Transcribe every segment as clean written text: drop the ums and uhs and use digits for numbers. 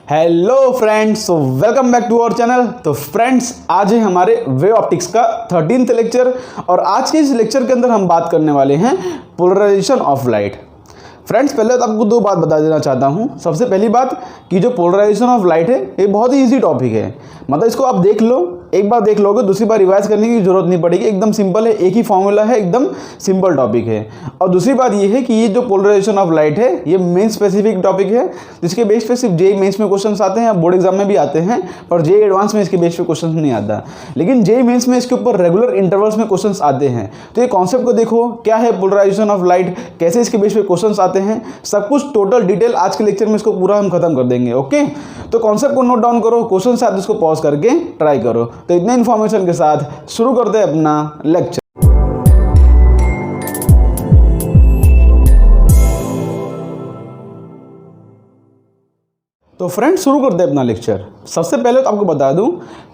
Hello friends, welcome back to our channel. तो friends, आज है हमारे वेव ऑप्टिक्स का 13th लेक्चर और आज के इस लेक्चर के अंदर हम बात करने वाले हैं पोलराइजेशन ऑफ लाइट। फ्रेंड्स, पहले तो आपको दो बात बता देना चाहता हूँ। सबसे पहली बात कि जो पोलराइजेशन ऑफ लाइट है ये बहुत ही ईजी टॉपिक है, मतलब इसको आप देख लो, एक बार देख लोगे दूसरी बार रिवाइज करने की जरूरत नहीं पड़ेगी। एकदम सिंपल है, एक ही फॉर्मूला है, एकदम सिंपल टॉपिक है। और दूसरी बात ये है कि ये जो पोलराइजेशन ऑफ लाइट है ये मेन स्पेसिफिक टॉपिक है, जिसके बेस पे सिर्फ जेईई मेंस में क्वेश्चंस आते हैं, बोर्ड एग्जाम में भी आते हैं, पर जेईई एडवांस में इसके बेस पे क्वेश्चंस नहीं आता। लेकिन जेईई मेंस में इसके ऊपर रेगुलर इंटरवल्स में क्वेश्चंस आते हैं। तो ये कॉन्सेप्ट को देखो, क्या है पोलराइजेशन ऑफ लाइट, कैसे इसके बेस पे क्वेश्चंस आते हैं, सब कुछ टोटल डिटेल आज के लेक्चर में इसको पूरा हम खत्म कर देंगे। ओके, तो कॉन्सेप्ट को नोट डाउन करो, क्वेश्चन साथ इसको पॉज करके ट्राई करो। तो इतने इन्फॉर्मेशन के साथ शुरू करते हैं अपना लेक्चर। तो फ्रेंड्स, शुरू करते हैं अपना लेक्चर। सबसे पहले तो आपको बता दूं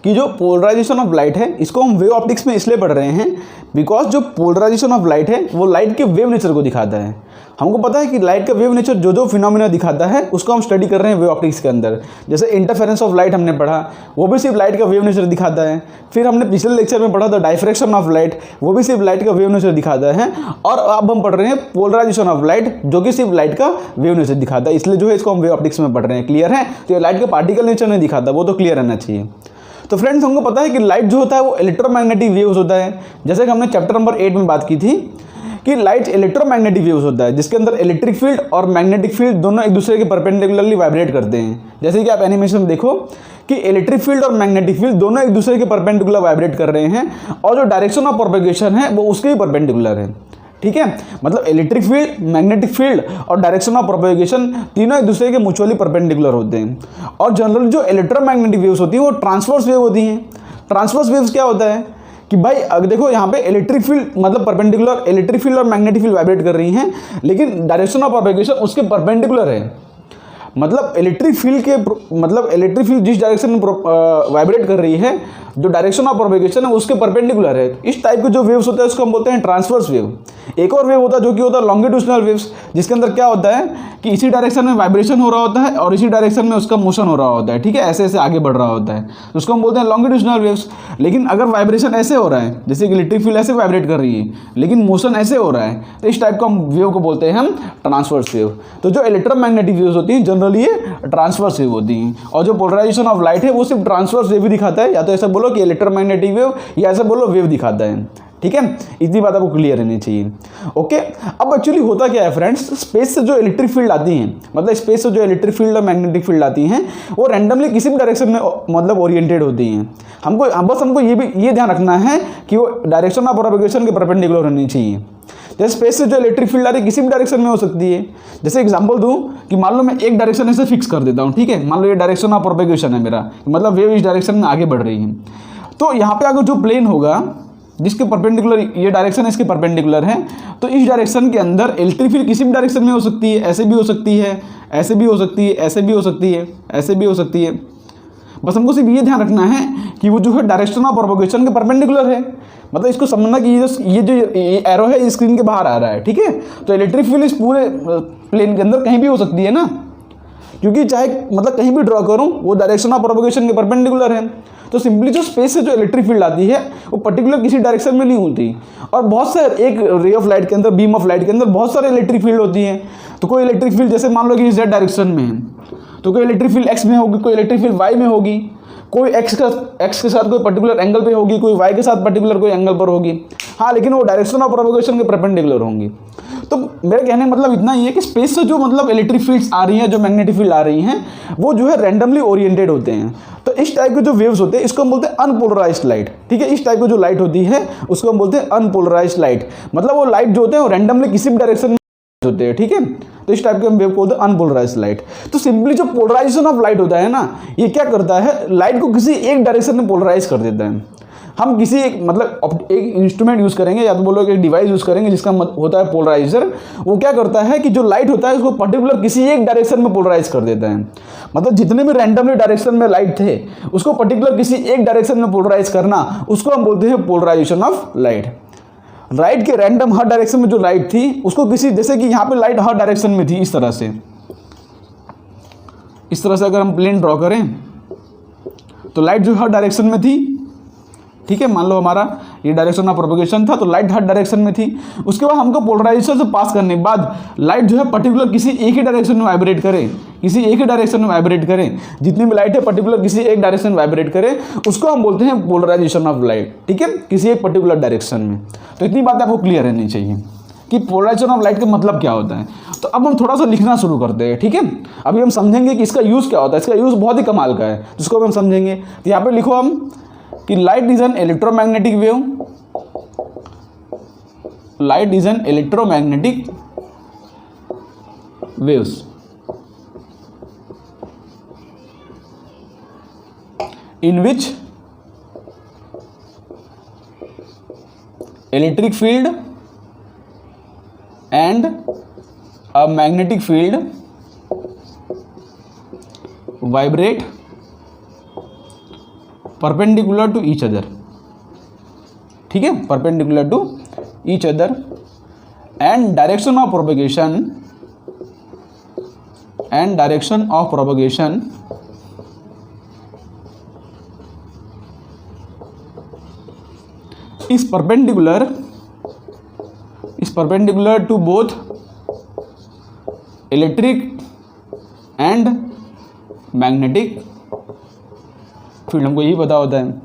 कि जो पोलराइजेशन ऑफ लाइट है इसको हम वेव ऑप्टिक्स में इसलिए पढ़ रहे हैं बिकॉज जो पोलराइजेशन ऑफ लाइट है वो लाइट के वेव नेचर को दिखाता है। हमको पता है कि लाइट का वेव नेचर जो फिनोमेना दिखाता है उसको हम स्टडी कर रहे हैं वेव ऑप्टिक्स के अंदर। जैसे इंटरफेरेंस ऑफ लाइट हमने पढ़ा, वो भी सिर्फ लाइट का वेव नेचर दिखाता है। फिर हमने पिछले लेक्चर में पढ़ा था डायफ्रैक्शन ऑफ लाइट, वो भी सिर्फ लाइट का वेव नेचर दिखाता है। और अब हम पढ़ रहे हैं पोलराइजेशन ऑफ लाइट, जो कि सिर्फ लाइट का वेव नेचर दिखाता है। इसलिए जो है इसको हम वेव ऑप्टिक्स में पढ़ रहे हैं। क्लियर है? तो ये लाइट का पार्टिकल नेचर नहीं दिखाता, वो तो क्लियर रहना चाहिए। तो फ्रेंड्स, हमको पता है कि लाइट जो होता है वो इलेक्ट्रोमैग्नेटिक वेव्स होता है। जैसे कि हमने चैप्टर नंबर 8 में बात की थी कि लाइट इलेक्ट्रोमैग्नेटिक वेव्स होता है, जिसके अंदर इलेक्ट्रिक फील्ड और मैग्नेटिक फील्ड दोनों एक दूसरे के परपेंडिकुलरली वाइब्रेट करते हैं। जैसे कि आप एनिमेशन में देखो कि इलेक्ट्रिक फील्ड और मैग्नेटिक फील्ड दोनों एक दूसरे के परपेंडिकुलर वाइब्रेट कर रहे हैं और जो डायरेक्शन ऑफ प्रोपेगेशन है वो उसके ही परपेंडिकुलर है। ठीक है, मतलब इलेक्ट्रिक फील्ड, मैग्नेटिक फील्ड और डायरेक्शन ऑफ प्रोपेगेशन तीनों एक दूसरे के म्यूचुअली परपेंडिकुलर होते हैं। और जनरली जो इलेक्ट्रोमैग्नेटिक वेव्स होती हैं वो ट्रांसवर्स वेव होती हैं। ट्रांसवर्स वेव्स क्या होता है कि भाई अगर देखो यहाँ पे इलेक्ट्रिक फील्ड मतलब परपेंडिकुलर इलेक्ट्रिक फील्ड और मैग्नेटिक फील्ड वाइब्रेट कर रही हैं, लेकिन डायरेक्शन ऑफ प्रोपेगेशन उसके परपेंडिकुलर है। मतलब इलेक्ट्रिक फील्ड जिस डायरेक्शन में वाइब्रेट कर रही है, जो डायरेक्शन ऑफ प्रोपेगेशन है उसके परपेंडिकुलर है। इस टाइप के जो वेव्स होते हैं उसको हम बोलते हैं ट्रांसवर्स वेव। एक और वेव होता है जो कि होता है लॉन्गिट्यूडनल वेव्स, जिसके अंदर क्या होता है कि इसी डायरेक्शन में वाइब्रेशन हो रहा होता है और इसी डायरेक्शन में उसका मोशन हो रहा होता है। ठीक है, ऐसे ऐसे आगे बढ़ रहा होता है, तो उसको हम बोलते हैं लॉन्गिट्यूडनल वेव्स। लेकिन अगर वाइब्रेशन ऐसे हो रहा है, जैसे कि इलेक्ट्रिक फील्ड ऐसे वाइब्रेट कर रही है लेकिन मोशन ऐसे हो रहा है, तो इस टाइप का वेव को बोलते हैं हम ट्रांसवर्स वेव। तो जो इलेक्ट्रोमैग्नेटिक वेव्स होती हैं जनरली ये ट्रांसवर्स वेव होती हैं, और जो पोलराइजेशन ऑफ लाइट है वो सिर्फ ट्रांसवर्स वेव ही दिखाता है। या तो ऐसा बोलो कि इलेक्ट्रोमैग्नेटिक वेव, या ऐसा बोलो वेव दिखाता है। ठीक है, इतनी बात आपको क्लियर रहनी चाहिए। ओके, अब एक्चुअली होता क्या है फ्रेंड्स, स्पेस से जो इलेक्ट्रिक फील्ड आती हैं, मतलब स्पेस से जो इलेक्ट्रिक फील्ड और मैग्नेटिक फील्ड आती हैं वो रैंडमली किसी भी डायरेक्शन में मतलब ओरिएंटेड होती हैं। हमको ये ध्यान रखना है कि वो डायरेक्शन ऑफ प्रोपेगेशन के परपेंडिकुलर होनी चाहिए। जैसे स्पेस से जो इलेक्ट्रिक फील्ड आ रही है किसी भी डायरेक्शन में हो सकती है। जैसे एग्जांपल दूं कि मान लो मैं एक डायरेक्शन ऐसे फिक्स कर देता हूं। ठीक है, मान लो ये डायरेक्शन ऑफ प्रोपेगेशन है मेरा, मतलब वेव इस डायरेक्शन में आगे बढ़ रही है। तो यहाँ पे अगर जो प्लेन होगा जिसके परपेंडिकुलर ये डायरेक्शन है, इसके परपेंडिकुलर है, तो इस डायरेक्शन के अंदर इलेक्ट्रिक फील्ड किसी भी डायरेक्शन में हो सकती है। ऐसे भी हो सकती है, ऐसे भी हो सकती है, ऐसे भी हो सकती है, ऐसे भी हो सकती है। बस हमको सिर्फ ये ध्यान रखना है कि वो जो है डायरेक्शन ऑफ प्रोपेगेशन के परपेंडिकुलर है। मतलब इसको समझना कि ये जो एरो है स्क्रीन के बाहर आ रहा है। ठीक है, तो इलेक्ट्रिक फील्ड इस पूरे प्लेन के अंदर कहीं भी हो सकती है ना, क्योंकि चाहे मतलब कहीं भी ड्रॉ करूं वो डायरेक्शन ऑफ प्रोपेगेशन के परपेंडिकुलर है। तो सिंपली जो स्पेस से जो इलेक्ट्रिक फील्ड आती है वो पर्टिकुलर किसी डायरेक्शन में नहीं होती। और बहुत सारे एक रे ऑफ लाइट के अंदर, बीम ऑफ लाइट के अंदर बहुत सारे इलेक्ट्रिक फील्ड होती हैं। तो कोई इलेक्ट्रिक फील्ड जैसे मान लो कि जेड डायरेक्शन में है, तो कोई इलेक्ट्रिक फील्ड एक्स में होगी, कोई इलेक्ट्रिक फील्ड वाई में होगी, कोई एक्स के साथ कोई पर्टिकुलर एंगल पे होगी, कोई वाई के साथ पर्टिकुलर कोई एंगल पर होगी। हाँ, लेकिन वो डायरेक्शन ऑफ प्रोपेगेशन के परपेंडिकुलर होंगी। तो मेरे कहने का मतलब इतना ही है कि स्पेस से जो मतलब इलेक्ट्रिक फील्ड्स आ रही हैं, जो मैग्नेटिक फील्ड आ रही हैं, वो जो है रैंडमली ओरिएंटेड होते हैं। तो इस टाइप के जो वेव्स होते हैं इसको हम बोलते हैं अनपोलराइज्ड लाइट। ठीक है, इस टाइप की जो लाइट होती है उसको हम बोलते हैं अनपोलराइज्ड लाइट। मतलब वो लाइट जो होते हैं वो रैंडमली किसी भी डायरेक्शन में होते हैं। ठीक है, तो इस टाइप के हम वेव को बोलते हैं अनपोलराइज्ड लाइट। तो सिंपली जो पोलराइजेशन ऑफ लाइट होता है ना, ये क्या करता है, लाइट को किसी एक डायरेक्शन में पोलराइज कर देता है। हम किसी एक इंस्ट्रूमेंट यूज़ करेंगे, या तो बोलो एक डिवाइस यूज़ करेंगे जिसका होता है पोलराइजर। वो क्या करता है कि जो लाइट होता है उसको पर्टिकुलर किसी एक डायरेक्शन में पोलराइज कर देता है। मतलब जितने भी रैंडमली डायरेक्शन में लाइट थे उसको पर्टिकुलर किसी एक डायरेक्शन में पोलराइज करना, उसको हम बोलते हैं पोलराइजेशन ऑफ लाइट। लाइट के रैंडम हर डायरेक्शन में जो लाइट थी उसको किसी, जैसे कि यहाँ पे लाइट हर डायरेक्शन में थी इस तरह से, इस तरह से अगर हम प्लेन ड्रॉ करें तो लाइट जो हर डायरेक्शन में थी, ठीक है, मान लो हमारा ये डायरेक्शन ऑफ प्रोपगेशन था, तो लाइट हर डायरेक्शन में थी। उसके बाद हमको पोलराइजेशन से पास करने के बाद लाइट जो है पर्टिकुलर किसी एक ही डायरेक्शन में वाइब्रेट करे, किसी एक ही डायरेक्शन में वाइब्रेट करें, जितनी भी लाइट है पर्टिकुलर किसी एक डायरेक्शन में वाइब्रेट करे, उसको हम बोलते हैं पोलराइजेशन ऑफ लाइट, ठीक है, किसी एक पर्टिकुलर डायरेक्शन में। तो इतनी बातें आपको क्लियर रहनी चाहिए कि पोलराइजेशन ऑफ लाइट का मतलब क्या होता है। तो अब हम थोड़ा सा लिखना शुरू करते हैं, ठीक है। अभी हम समझेंगे कि इसका यूज़ क्या होता है, इसका यूज़ बहुत ही कमाल का है, जिसको हम समझेंगे। तो यहाँ पे लिखो हम कि light is an electromagnetic wave, light is an electromagnetic waves in which electric field and a magnetic field vibrate perpendicular to each other, ठीक है, perpendicular to each other, and direction of propagation is perpendicular to both electric and magnetic field, हमको यही पता होता है।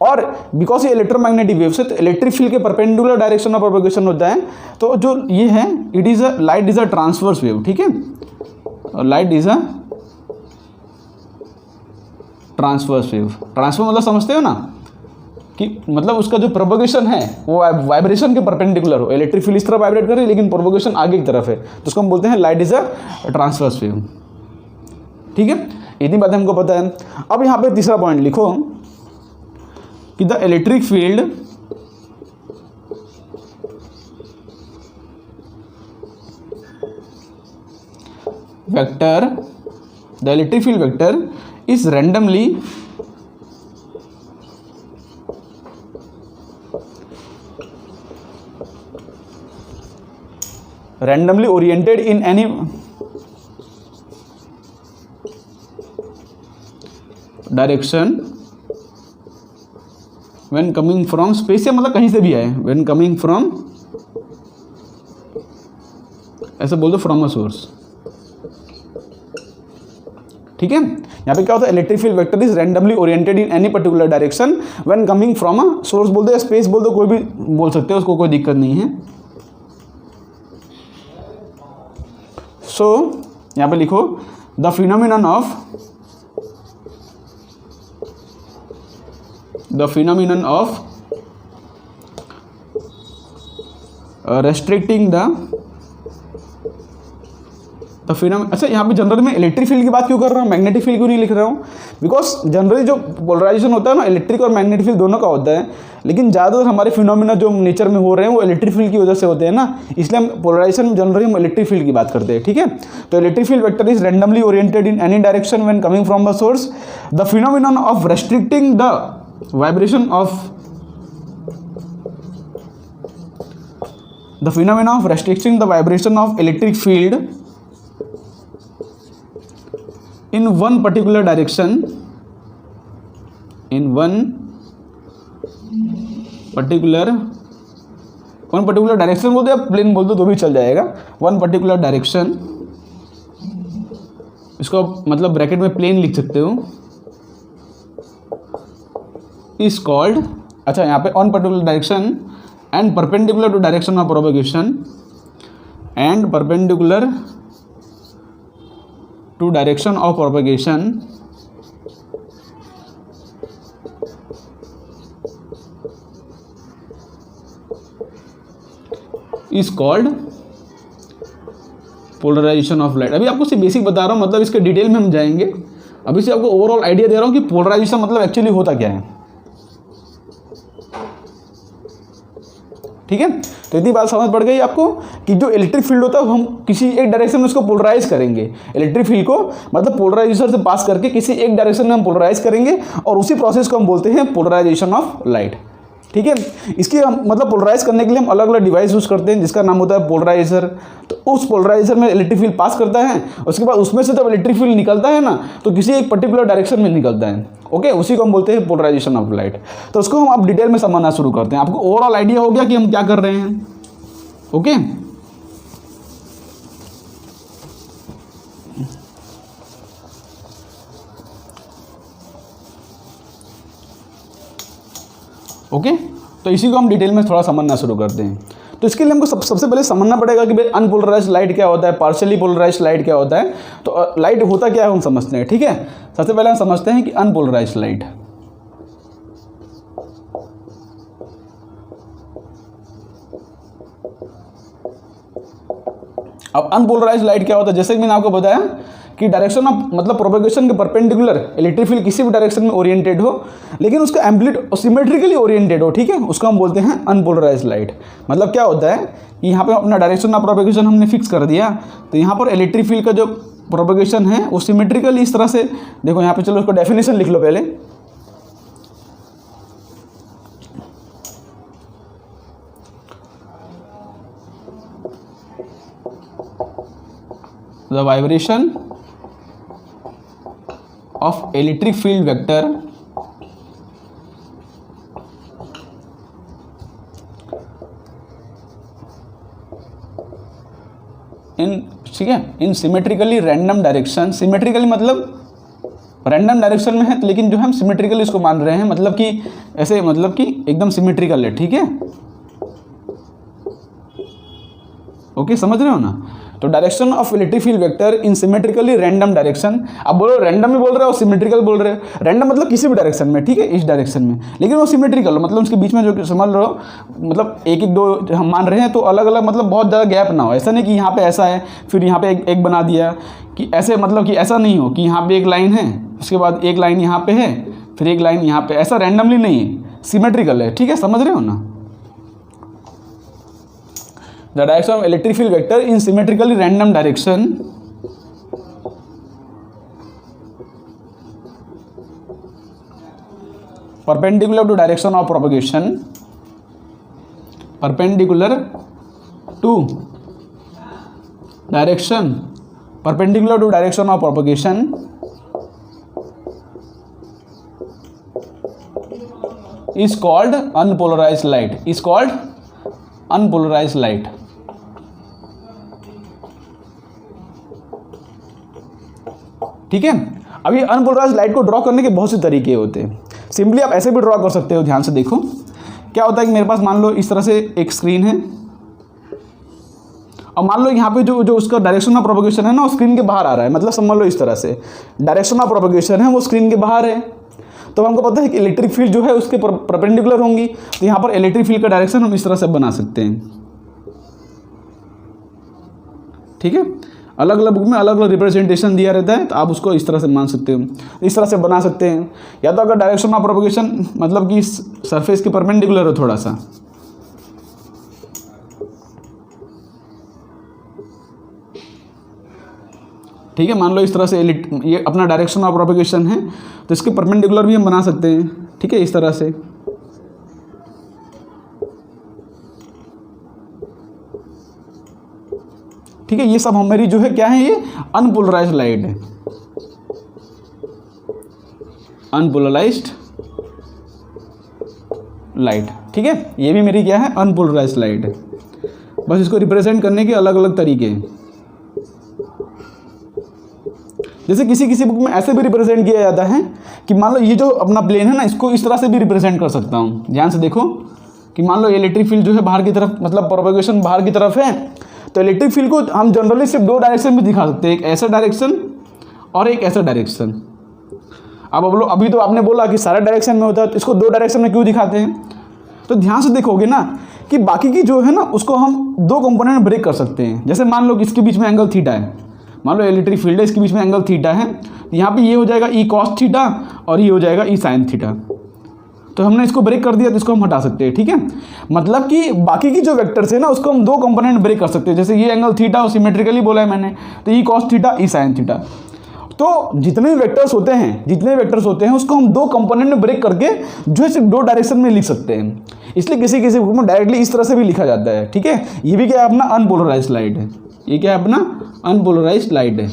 और because ये electromagnetic waves है तो इलेक्ट्रिक फील्ड के परपेंडिकुलर डायरेक्शन ऑफ प्रोपगेशन होता है। तो जो ये है it is a light is a transverse wave, ठीक है, और light is a transverse wave. Transfer मतलब समझते हो ना कि मतलब उसका जो प्रोपगेशन है वो वाइब्रेशन के परपेंडिकुलर हो, इलेक्ट्रिक फील्ड इस तरफ वाइब्रेट कर रही है लेकिन प्रोपगेशन आगे की तरफ है, तो उसको हम बोलते हैं light is a transverse wave, ठीक है। इतनी बातें हमको पता है। अब यहाँ पे तीसरा पॉइंट लिखो कि the electric field vector, the electric field vector is randomly oriented in any direction when coming from space, या मतलब कहीं से भी आए, when coming from, ऐसा बोल दो, फ्रॉम अ सोर्स, ठीक है। यहाँ पे क्या होता है, electric field vector is randomly oriented in any particular direction when coming from a source, बोल दो या स्पेस बोल दो, कोई भी बोल सकते हो, उसको कोई दिक्कत नहीं है। सो यहाँ पे लिखो the phenomenon of restricting the phenomenon. अच्छा, यहाँ पे जनरल में इलेक्ट्रिक फील्ड की बात क्यों कर रहा हूँ, मैग्नेटिक फील्ड क्यों नहीं लिख रहा हूँ? बिकॉज जनरली जो पोलराइजेशन होता है ना, इलेक्ट्रिक और मैग्नेटिक फील्ड दोनों का होता है, लेकिन ज़्यादातर हमारे फिनोमिना जो नेचर में हो रहे हैं वो इलेक्ट्रिक फील्ड की वजह से होते हैं ना, इसलिए हम पोलराइजेशन जनरली हम इलेक्ट्रिक फील्ड की बात करते हैं, ठीक है। तो electric field vector is randomly oriented in any direction when coming from the source. The phenomenon of restricting the vibration of electric field in one particular direction, direction बोल दो या प्लेन बोल दो तो भी चल जाएगा, वन पर्टिकुलर डायरेक्शन, इसको मतलब ब्रैकेट में प्लेन लिख सकते हो, इज कॉल्ड, अच्छा यहाँ पे on particular direction and perpendicular to direction of propagation and perpendicular to direction of propagation is called polarisation of light. अभी आपको सिर्फ बेसिक बता रहा हूँ, मतलब इसके डिटेल में हम जाएंगे, अभी से आपको ओवरऑल आइडिया दे रहा हूँ कि पोलराइजेशन मतलब एक्चुअली होता क्या है, ठीक है। तो इतनी बात समझ पड़ गई आपको कि जो इलेक्ट्रिक फील्ड होता है हम किसी एक डायरेक्शन में उसको पोलराइज करेंगे, इलेक्ट्रिक फील्ड को मतलब पोलराइजेशन से पास करके किसी एक डायरेक्शन में हम पोलराइज करेंगे और उसी प्रोसेस को हम बोलते हैं पोलराइजेशन ऑफ लाइट, ठीक है। इसकी मतलब पोलराइज करने के लिए हम अलग अलग डिवाइस यूज़ करते हैं जिसका नाम होता है पोलराइजर। तो उस पोलराइजर में इलेक्ट्रिक फील्ड पास करता है, उसके बाद उसमें से जब इलेक्ट्रिक फील्ड निकलता है ना तो किसी एक पर्टिकुलर डायरेक्शन में निकलता है। ओके, उसी को हम बोलते हैं पोलराइजेशन ऑफ लाइट। तो उसको हम अब डिटेल में समझना शुरू करते हैं। आपको ओवरऑल आइडिया हो गया कि हम क्या कर रहे हैं। ओके, ओके, तो इसी को हम डिटेल में थोड़ा समझना शुरू करते हैं। तो इसके लिए हमको सबसे पहले समझना पड़ेगा कि भाई अनपोलराइज्ड लाइट क्या होता है, पार्शियली पोलराइज्ड लाइट क्या होता है। तो लाइट होता क्या है हम समझते हैं। ठीक है, सबसे पहले हम समझते हैं कि अनपोलराइज्ड लाइट। अब अनपोलराइज्ड लाइट क्या होता है, जैसे कि मैंने आपको बताया कि डायरेक्शन ऑफ मतलब प्रोपेगेशन के परपेंडिकुलर इलेक्ट्रिक फील्ड किसी भी डायरेक्शन में ओरिएंटेड हो, लेकिन उसका एम्पलीट्यूड सिमेट्रिकली ओरिएंटेड हो। ठीक है, उसको हम बोलते हैं अनपोलराइज्ड लाइट। मतलब क्या होता है कि यहाँ पे अपना डायरेक्शन ऑफ प्रोपेगेशन हमने फिक्स कर दिया, तो यहाँ पर इलेक्ट्रिक फील्ड का जो प्रोपेगेशन है वो सिमेट्रिकली इस तरह से, देखो यहाँ पे, चलो उसको डेफिनेशन लिख लो पहले। The vibration of electric field vector in, ठीक है, इन सिमेट्रिकली रैंडम डायरेक्शन। सिमेट्रिकली मतलब रैंडम डायरेक्शन में है, लेकिन जो हम सिमेट्रिकली इसको मान रहे हैं, मतलब कि ऐसे, मतलब कि एकदम सिमेट्रिकल है। ठीक है, ओके, समझ रहे हो ना। तो direction of electric field vector in symmetrically random direction. अब बोलो रैंडम में बोल रहे हो, सिमेट्रिकल बोल रहे हो। रैंडम मतलब किसी भी डायरेक्शन में, ठीक है, इस डायरेक्शन में, लेकिन वो सिमेट्रिकल हो, मतलब उसके बीच में जो समझ रहे हो, मतलब एक एक दो हम मान रहे हैं तो अलग अलग, मतलब बहुत ज़्यादा गैप ना हो। ऐसा नहीं कि यहाँ पे ऐसा है फिर यहाँ पे एक बना दिया, कि ऐसे, मतलब कि ऐसा नहीं हो कि यहाँ पे एक लाइन है, उसके बाद एक लाइन यहाँ पे है, फिर एक लाइन यहाँ पे, ऐसा रैंडमली नहीं है, सिमेट्रिकल है। ठीक है, समझ रहे हो ना। The direction of electric field vector in symmetrically random direction perpendicular to direction of propagation, perpendicular to direction, perpendicular to direction of propagation is called unpolarized light, is called unpolarized light। ठीक है, अभी unpolarised light को draw करने के बहुत से तरीके होते हैं। सिंपली आप ऐसे भी ड्रॉ कर सकते हो। ध्यान से देखो क्या होता है कि मेरे पास मान लो इस तरह से एक स्क्रीन है, और मान लो यहाँ पे जो उसका डायरेक्शन ऑफ प्रोपगेशन है ना, वो स्क्रीन के बाहर आ रहा है। मतलब समझ लो इस तरह से डायरेक्शन ऑफ प्रोपगेशन है वो स्क्रीन के बाहर है, तो हमको पता है कि इलेक्ट्रिक फील्ड जो है उसके परपेंडिकुलर होंगी। तो यहाँ पर इलेक्ट्रिक फील्ड का डायरेक्शन हम इस तरह से बना सकते हैं। ठीक है, अलग अलग बुक में अलग अलग रिप्रेजेंटेशन दिया रहता है, तो आप उसको इस तरह से मान सकते हो, इस तरह से बना सकते हैं। या तो अगर डायरेक्शन ऑफ प्रोपगेशन मतलब कि सरफेस के परपेंडिकुलर हो थोड़ा सा, ठीक है, मान लो इस तरह से ये अपना डायरेक्शन ऑफ प्रोपगेशन है, तो इसके परपेंडिकुलर भी हम बना सकते हैं। ठीक है, इस तरह से। ठीक है, ये सब हमारी जो है क्या है, ये अनपोलराइज्ड लाइट है, अनपोलराइज्ड लाइट। ठीक है, ये भी मेरी क्या है, अनपोलराइज्ड लाइट है। बस इसको रिप्रेजेंट करने के अलग अलग तरीके हैं। जैसे किसी किसी बुक में ऐसे भी रिप्रेजेंट किया जाता है कि मान लो ये जो अपना प्लेन है ना, इसको इस तरह से भी रिप्रेजेंट कर सकता हूँ। ध्यान से देखो कि मान लो इलेक्ट्रिक फील्ड जो है बाहर की तरफ, मतलब प्रोपगेशन बाहर की तरफ है, तो इलेक्ट्रिक फील्ड को हम जनरली सिर्फ दो डायरेक्शन में दिखा सकते हैं, एक ऐसा डायरेक्शन और एक ऐसा डायरेक्शन। अब अभी तो आपने बोला कि सारे डायरेक्शन में होता है, तो इसको दो डायरेक्शन में क्यों दिखाते हैं। तो ध्यान से देखोगे ना कि बाकी की जो है ना उसको हम दो कंपोनेंट में ब्रेक कर सकते हैं। जैसे मान लो कि इसके बीच में एंगल थीटा है, मान लो इलेक्ट्रिक फील्ड है, इसके बीच में एंगल थीटा है, यहाँ पे ये हो जाएगा ई कॉस थीटा और ये हो जाएगा ई साइन थीटा। तो हमने इसको ब्रेक कर दिया, तो इसको हम हटा सकते हैं। ठीक है, मतलब कि बाकी की जो वेक्टर्स है ना उसको हम दो कंपोनेंट में ब्रेक कर सकते हैं। जैसे ये एंगल थीटा और सिमेट्रिकली बोला है मैंने, तो ई cos theta E sine theta. तो जितने भी वेक्टर्स होते हैं उसको हम दो कंपोनेंट में ब्रेक करके जो है सिर्फ दो डायरेक्शन में लिख सकते हैं। इसलिए किसी किसी बुक में डायरेक्टली इस तरह से भी लिखा जाता है, ठीक है। ये भी क्या है अपना अनपोलराइज्ड लाइट है, ये क्या है अपना अनपोलराइज्ड लाइट है।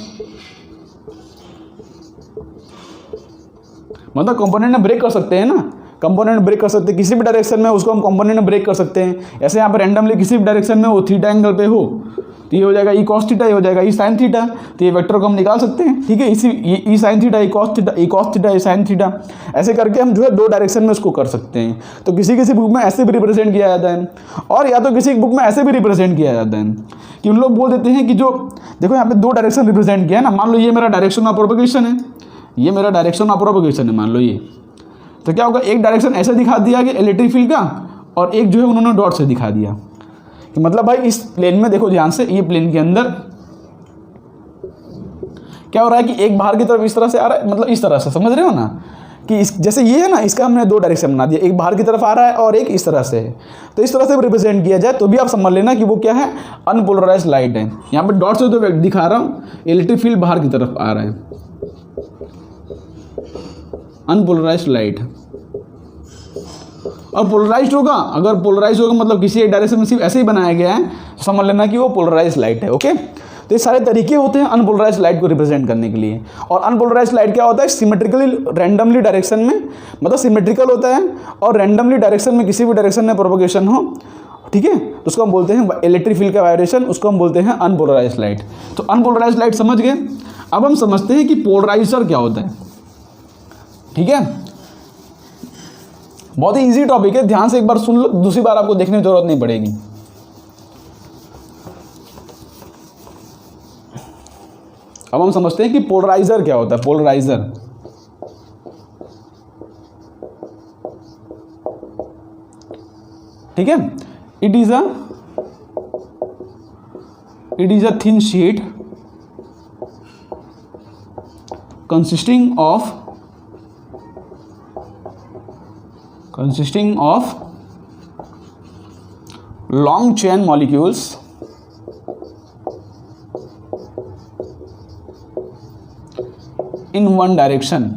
मतलब कंपोनेंट में ब्रेक कर सकते हैं ना, कंपोनेंट ब्रेक कर सकते हैं किसी भी डायरेक्शन में, उसको हम कंपोनेंट में ब्रेक कर सकते हैं। ऐसे यहाँ पर रैंडमली किसी भी डायरेक्शन में वो थीटा एंगल पे हो तो ये हो जाएगा ई कॉस थीटा, ये हो जाएगा ई साइन थीटा, तो ये वेक्टर को हम निकाल सकते हैं, ठीक है। इसी E sine theta, E cos theta, E cos theta, E sine theta, ऐसे करके हम जो है दो डायरेक्शन में उसको कर सकते हैं। तो किसी किसी बुक में ऐसे भी रिप्रेजेंट किया जाता है, और या तो किसी बुक में ऐसे भी रिप्रेजेंट किया जाता है कि उन लोग बोल देते हैं कि जो देखो यहाँ पे दो डायरेक्शन रिप्रेजेंट किया है ना, मान लो ये मेरा डायरेक्शन ऑफ प्रोपगेशन है, ये मेरा डायरेक्शन ऑफ प्रोपगेशन है मान लो ये, तो क्या होगा एक डायरेक्शन ऐसे दिखा दिया कि इलेक्ट्रिक फील्ड का, और एक जो है उन्होंने डॉट से दिखा दिया कि मतलब भाई इस प्लेन में देखो ध्यान से, ये प्लेन के अंदर क्या हो रहा है कि एक बाहर की तरफ इस तरह से आ रहा है, मतलब इस तरह से, समझ रहे हो ना कि इस जैसे ये है ना, इसका हमने दो डायरेक्शन बना दिया, एक बाहर की तरफ आ रहा है और एक इस तरह से है। तो इस तरह से रिप्रेजेंट किया जाए तो भी आप समझ लेना कि वो क्या है, अनपोलराइज्ड लाइट है। यहाँ पे डॉट से तो दिखा रहा हूँ इलेक्ट्रिक फील्ड बाहर की तरफ आ रहा है, अनपोलराइज्ड लाइट। और पोलराइज्ड होगा, अगर पोलराइज होगा मतलब किसी एक डायरेक्शन में सिर्फ ऐसे ही बनाया गया है, तो समझ लेना कि वो पोलराइज्ड लाइट है, ओके। तो ये सारे तरीके होते हैं अनपोलराइज्ड लाइट को रिप्रेजेंट करने के लिए। और अनपोलराइज्ड लाइट क्या होता है, सिमेट्रिकली रैंडमली डायरेक्शन में, मतलब सिमेट्रिकल होता है और रैंडमली डायरेक्शन में किसी भी डायरेक्शन में प्रोपगेशन हो, ठीक है, तो उसको हम बोलते हैं इलेक्ट्रिक फील्ड का वाइब्रेशन, उसको हम बोलते हैं अनपोलराइज्ड लाइट। तो अनपोलराइज्ड लाइट समझ गए। अब हम समझते हैं कि पोलराइजर क्या होता है, ठीक है। बहुत ही इजी टॉपिक है, ध्यान से एक बार सुन लो, दूसरी बार आपको देखने की जरूरत नहीं पड़ेगी। अब हम समझते हैं कि पोलराइजर क्या होता है। पोलराइजर ठीक है, it is a thin sheet consisting of long chain molecules in one direction।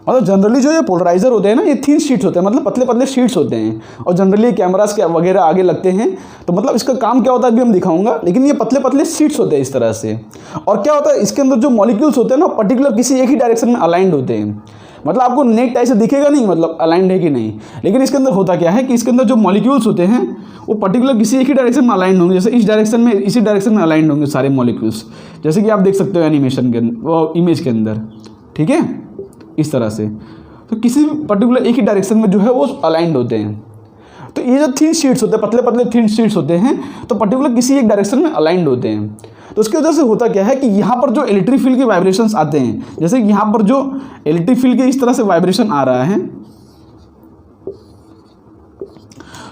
मतलब जनरली जो ये पोलराइजर होते हैं ना, ये थिन शीट्स होते हैं, मतलब पतले पतले शीट्स होते हैं, और जनरली कैमरास के वगैरह आगे लगते हैं। तो मतलब इसका काम क्या होता है अभी हम दिखाऊंगा, लेकिन ये पतले पतले शीट्स होते हैं इस तरह से। और क्या होता है इसके अंदर जो मॉलिक्यूल्स होते हैं ना, पर्टिकुलर किसी एक ही डायरेक्शन में अलाइंड होते हैं। मतलब आपको नेट टाइप से दिखेगा नहीं मतलब अलाइंड है कि नहीं, लेकिन इसके अंदर होता क्या है कि इसके अंदर जो मॉलिक्यूल्स होते हैं वो पर्टिकुलर किसी एक ही डायरेक्शन में अलाइंड होंगे। जैसे इस डायरेक्शन में, इसी डायरेक्शन में अलाइंड होंगे सारे मॉलिक्यूल्स, जैसे कि आप देख सकते हो एनिमेशन के वो इमेज के अंदर, ठीक है, इस तरह से। तो किसी पर्टिकुलर एक ही डायरेक्शन में जो है वो अलाइंड होते हैं। तो ये जो थिन शीट्स होते हैं, पतले पतले थिन शीट्स होते हैं, तो पर्टिकुलर किसी एक डायरेक्शन में अलाइंड होते हैं। तो उसकी वजह से होता क्या है कि यहाँ पर जो इलेक्ट्रिक फील्ड के वाइब्रेशंस आते हैं, जैसे यहाँ पर जो इलेक्ट्रिक फील्ड के इस तरह से वाइब्रेशन आ रहा है,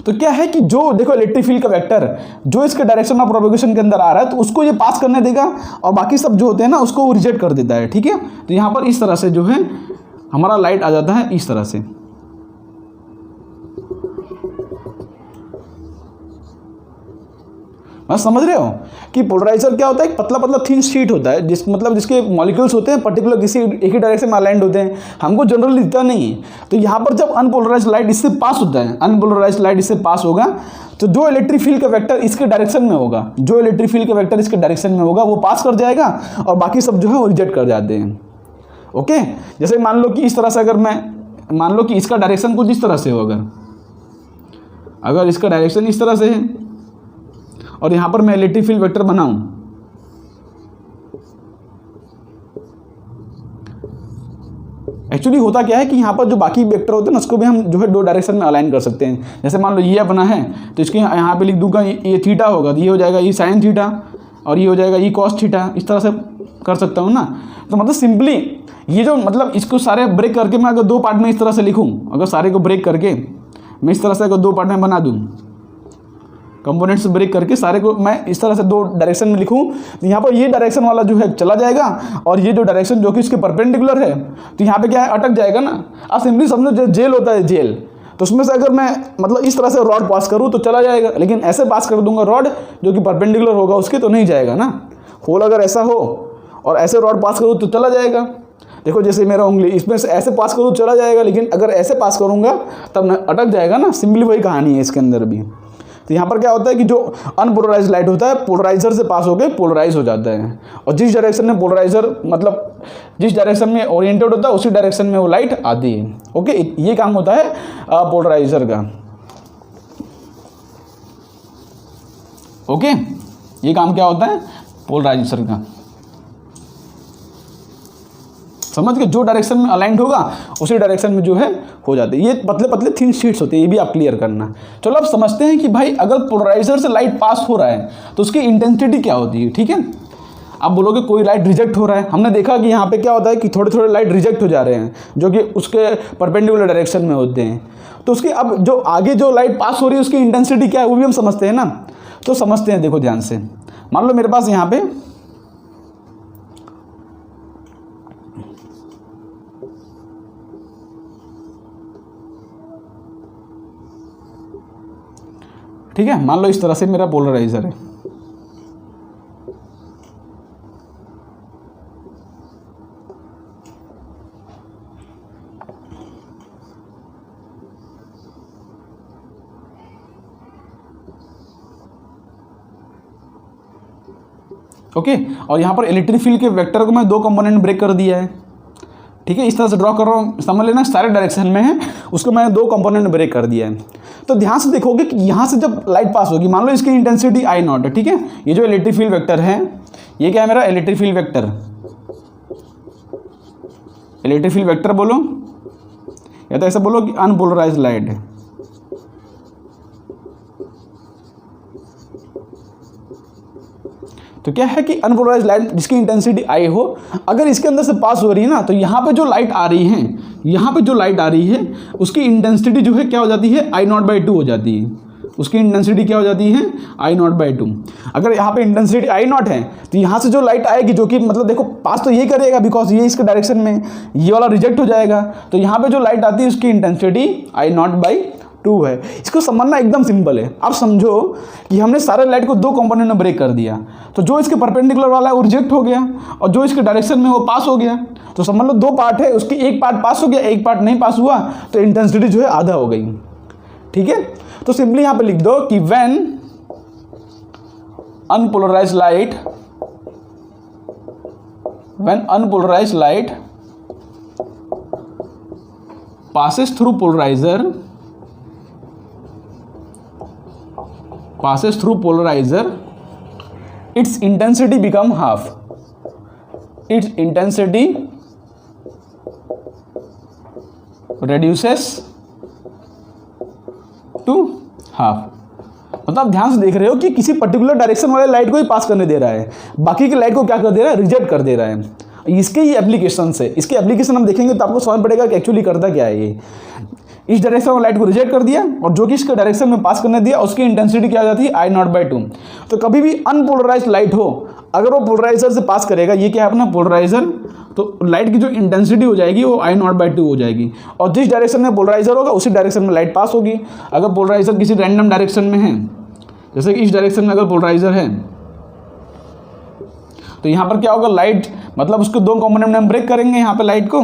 तो क्या है कि जो देखो इलेक्ट्रिक फील्ड का वेक्टर जो इसके डायरेक्शन ऑफ प्रोपगेशन के अंदर आ रहा है, तो उसको ये पास करने देगा, और बाकी सब जो होते हैं ना उसको वो रिजेक्ट कर देता है, ठीक है। तो यहाँ पर इस तरह से जो है हमारा लाइट आ जाता है इस तरह से। समझ रहे हो कि पोलराइजर क्या होता है, एक पतला पतला थिन शीट होता है जिसके मॉलिक्यूल्स होते हैं पर्टिकुलर किसी एक ही डायरेक्शन में अलाइंड होते हैं, हमको जनरली दिखता नहीं है। तो यहाँ पर जब अनपोलराइज्ड लाइट इससे पास होता है, अनपोलराइज्ड लाइट इससे पास होगा, तो जो इलेक्ट्रिक फील्ड का वेक्टर इसके डायरेक्शन में होगा, जो इलेक्ट्रिक फील्ड का वेक्टर इसके डायरेक्शन में होगा वो पास कर जाएगा, और बाकी सब जो है वो रिजेक्ट कर जाते हैं, ओके। जैसे मान लो कि इस तरह से, अगर मैं मान लो कि इसका डायरेक्शन कुछ इस तरह से हो, अगर इसका डायरेक्शन इस तरह से है और यहाँ पर मैं इलेक्ट्रिक फील्ड वेक्टर बनाऊं, एक्चुअली होता क्या है कि यहाँ पर जो बाकी वेक्टर होते हैं ना उसको भी हम जो है दो डायरेक्शन में अलाइन कर सकते हैं। जैसे मान लो ये अपना है, तो इसके यहाँ पे लिख दूंगा ये थीटा होगा, तो ये हो जाएगा ई साइन थीटा, और ये हो जाएगा ई कॉस थीटा, इस तरह से कर सकता हूँ ना। तो मतलब सिंपली ये जो मतलब इसको सारे ब्रेक करके मैं अगर दो पार्ट में इस तरह से लिखूँ, अगर सारे को ब्रेक करके मैं इस तरह से अगर दो पार्ट में बना दूँ, कंपोनेंट्स ब्रेक करके सारे को मैं इस तरह से दो डायरेक्शन में लिखूं, तो यहाँ पर ये डायरेक्शन वाला जो है चला जाएगा, और ये जो डायरेक्शन जो कि इसके परपेंडिकुलर है, तो यहाँ पे क्या है अटक जाएगा ना। आप सिंपली समझो जो जेल होता है, जेल, तो उसमें से अगर मैं मतलब इस तरह से रॉड पास करूँ तो चला जाएगा, लेकिन ऐसे पास कर दूंगा रॉड जो कि परपेंडिकुलर होगा उसके, तो नहीं जाएगा ना। होल अगर ऐसा हो और ऐसे रॉड पास करूँ तो चला जाएगा। देखो जैसे मेरा उंगली इसमें से ऐसे पास करूँ चला जाएगा, लेकिन अगर ऐसे पास करूँगा तब न अटक जाएगा ना। सिंपली वही कहानी है इसके अंदर भी। तो यहाँ पर क्या होता है कि जो अनपोलराइज लाइट होता है पोलराइजर से पास होकर पोलराइज हो जाता है, और जिस डायरेक्शन में पोलराइजर मतलब जिस डायरेक्शन में ओरिएंटेड होता है उसी डायरेक्शन में वो लाइट आती है। ओके, ये काम होता है पोलराइजर का। ओके, ये काम क्या होता है पोलराइजर का। समझ के, जो डायरेक्शन में अलाइंड होगा उसी डायरेक्शन में जो है हो जाते हैं। ये पतले पतले थिन शीट्स होते हैं, ये भी आप क्लियर करना। चलो अब समझते हैं कि भाई अगर पोलराइजर से लाइट पास हो रहा है तो उसकी इंटेंसिटी क्या होती है। ठीक है, आप बोलोगे कोई लाइट रिजेक्ट हो रहा है। हमने देखा कि यहाँ पे क्या होता है कि थोड़े थोड़े लाइट रिजेक्ट हो जा रहे हैं जो कि उसके परपेंडिकुलर डायरेक्शन में होते हैं। तो उसकी अब जो आगे जो लाइट पास हो रही है उसकी इंटेंसिटी क्या है वो भी हम समझते हैं ना। तो समझते हैं, देखो ध्यान से। मान लो मेरे पास यहाँ पे ठीक है, मान लो इस तरह से मेरा पोलराइजर है। ओके, और यहाँ पर इलेक्ट्रिक फील्ड के वेक्टर को मैं दो कंपोनेंट में ब्रेक कर दिया है। ठीक है, इस तरह से ड्रॉ कर रहा हूँ, समझ लेना सारे डायरेक्शन में है, उसको मैंने दो कंपोनेंट में ब्रेक कर दिया है। तो ध्यान से देखोगे कि यहाँ से जब लाइट पास होगी, मान लो इसकी इंटेंसिटी आई नॉट है। ठीक है, ये जो इलेक्ट्रिक फील्ड वेक्टर है ये क्या है मेरा electric field vector. Electric field vector बोलो या तो ऐसा बोलो कि अनपोलराइज्ड लाइट है। तो क्या है कि अनपोलराइज्ड लाइट जिसकी इंटेंसिटी आई हो, अगर इसके अंदर से पास हो रही है ना, तो यहाँ पे जो लाइट आ रही है, यहाँ पे जो लाइट आ रही है उसकी इंटेंसिटी जो है क्या हो जाती है आई नॉट बाई टू हो जाती है। उसकी इंटेंसिटी क्या हो जाती है आई नॉट बाई टू। अगर यहाँ पे इंटेंसिटी आई नॉट है तो यहाँ से जो लाइट आएगी जो कि मतलब देखो पास तो ये करेगा बिकॉज ये इसके डायरेक्शन में, ये वाला रिजेक्ट हो जाएगा। तो यहाँ पे जो लाइट आती है उसकी intensity I not by two है। इसको समझना एकदम सिंपल है। आप समझो कि हमने सारे लाइट को दो कंपोनेंट में ब्रेक कर दिया, तो जो इसके परपेंडिकुलर वाला है वो रिजेक्ट हो गया और जो इसके डायरेक्शन में वो पास हो गया। तो समझ लो दो पार्ट है, उसकी एक पार्ट पास हो गया, एक पार्ट नहीं पास हुआ, तो इंटेंसिटी जो है आधा हो गई। ठीक है, तो सिंपली यहां पे लिख दो कि when unpolarised light passes through polarizer, its intensity become half. Its intensity reduces to half. मतलब आप ध्यान से देख रहे हो कि किसी पर्टिकुलर डायरेक्शन वाले लाइट को ही पास करने दे रहा है, बाकी की लाइट को क्या कर दे रहा है रिजेक्ट कर दे रहा है। इसके ही एप्लीकेशन से, इसके एप्लीकेशन हम देखेंगे तो आपको समझ पड़ेगा कि एक्चुअली करता क्या है ये। इस डायरेक्शन में लाइट को रिजेक्ट कर दिया और जो कि इसके डायरेक्शन में पास करने दिया उसकी इंटेंसिटी क्या हो जाती है आई नॉट बाई टू। तो कभी भी अनपोलराइज्ड लाइट हो, अगर वो पोलराइजर से पास करेगा, ये क्या है अपना पोलराइजर, तो लाइट की जो इंटेंसिटी हो जाएगी वो आई नॉट बाई टू हो जाएगी। और जिस डायरेक्शन में पोलराइजर होगा उसी डायरेक्शन में लाइट पास होगी। अगर पोलराइजर किसी रैंडम डायरेक्शन में है, जैसे कि इस डायरेक्शन में अगर पोलराइजर है, तो यहाँ पर क्या होगा लाइट मतलब उसको दो कंपोनेंट में हम ब्रेक करेंगे यहाँ पे लाइट को।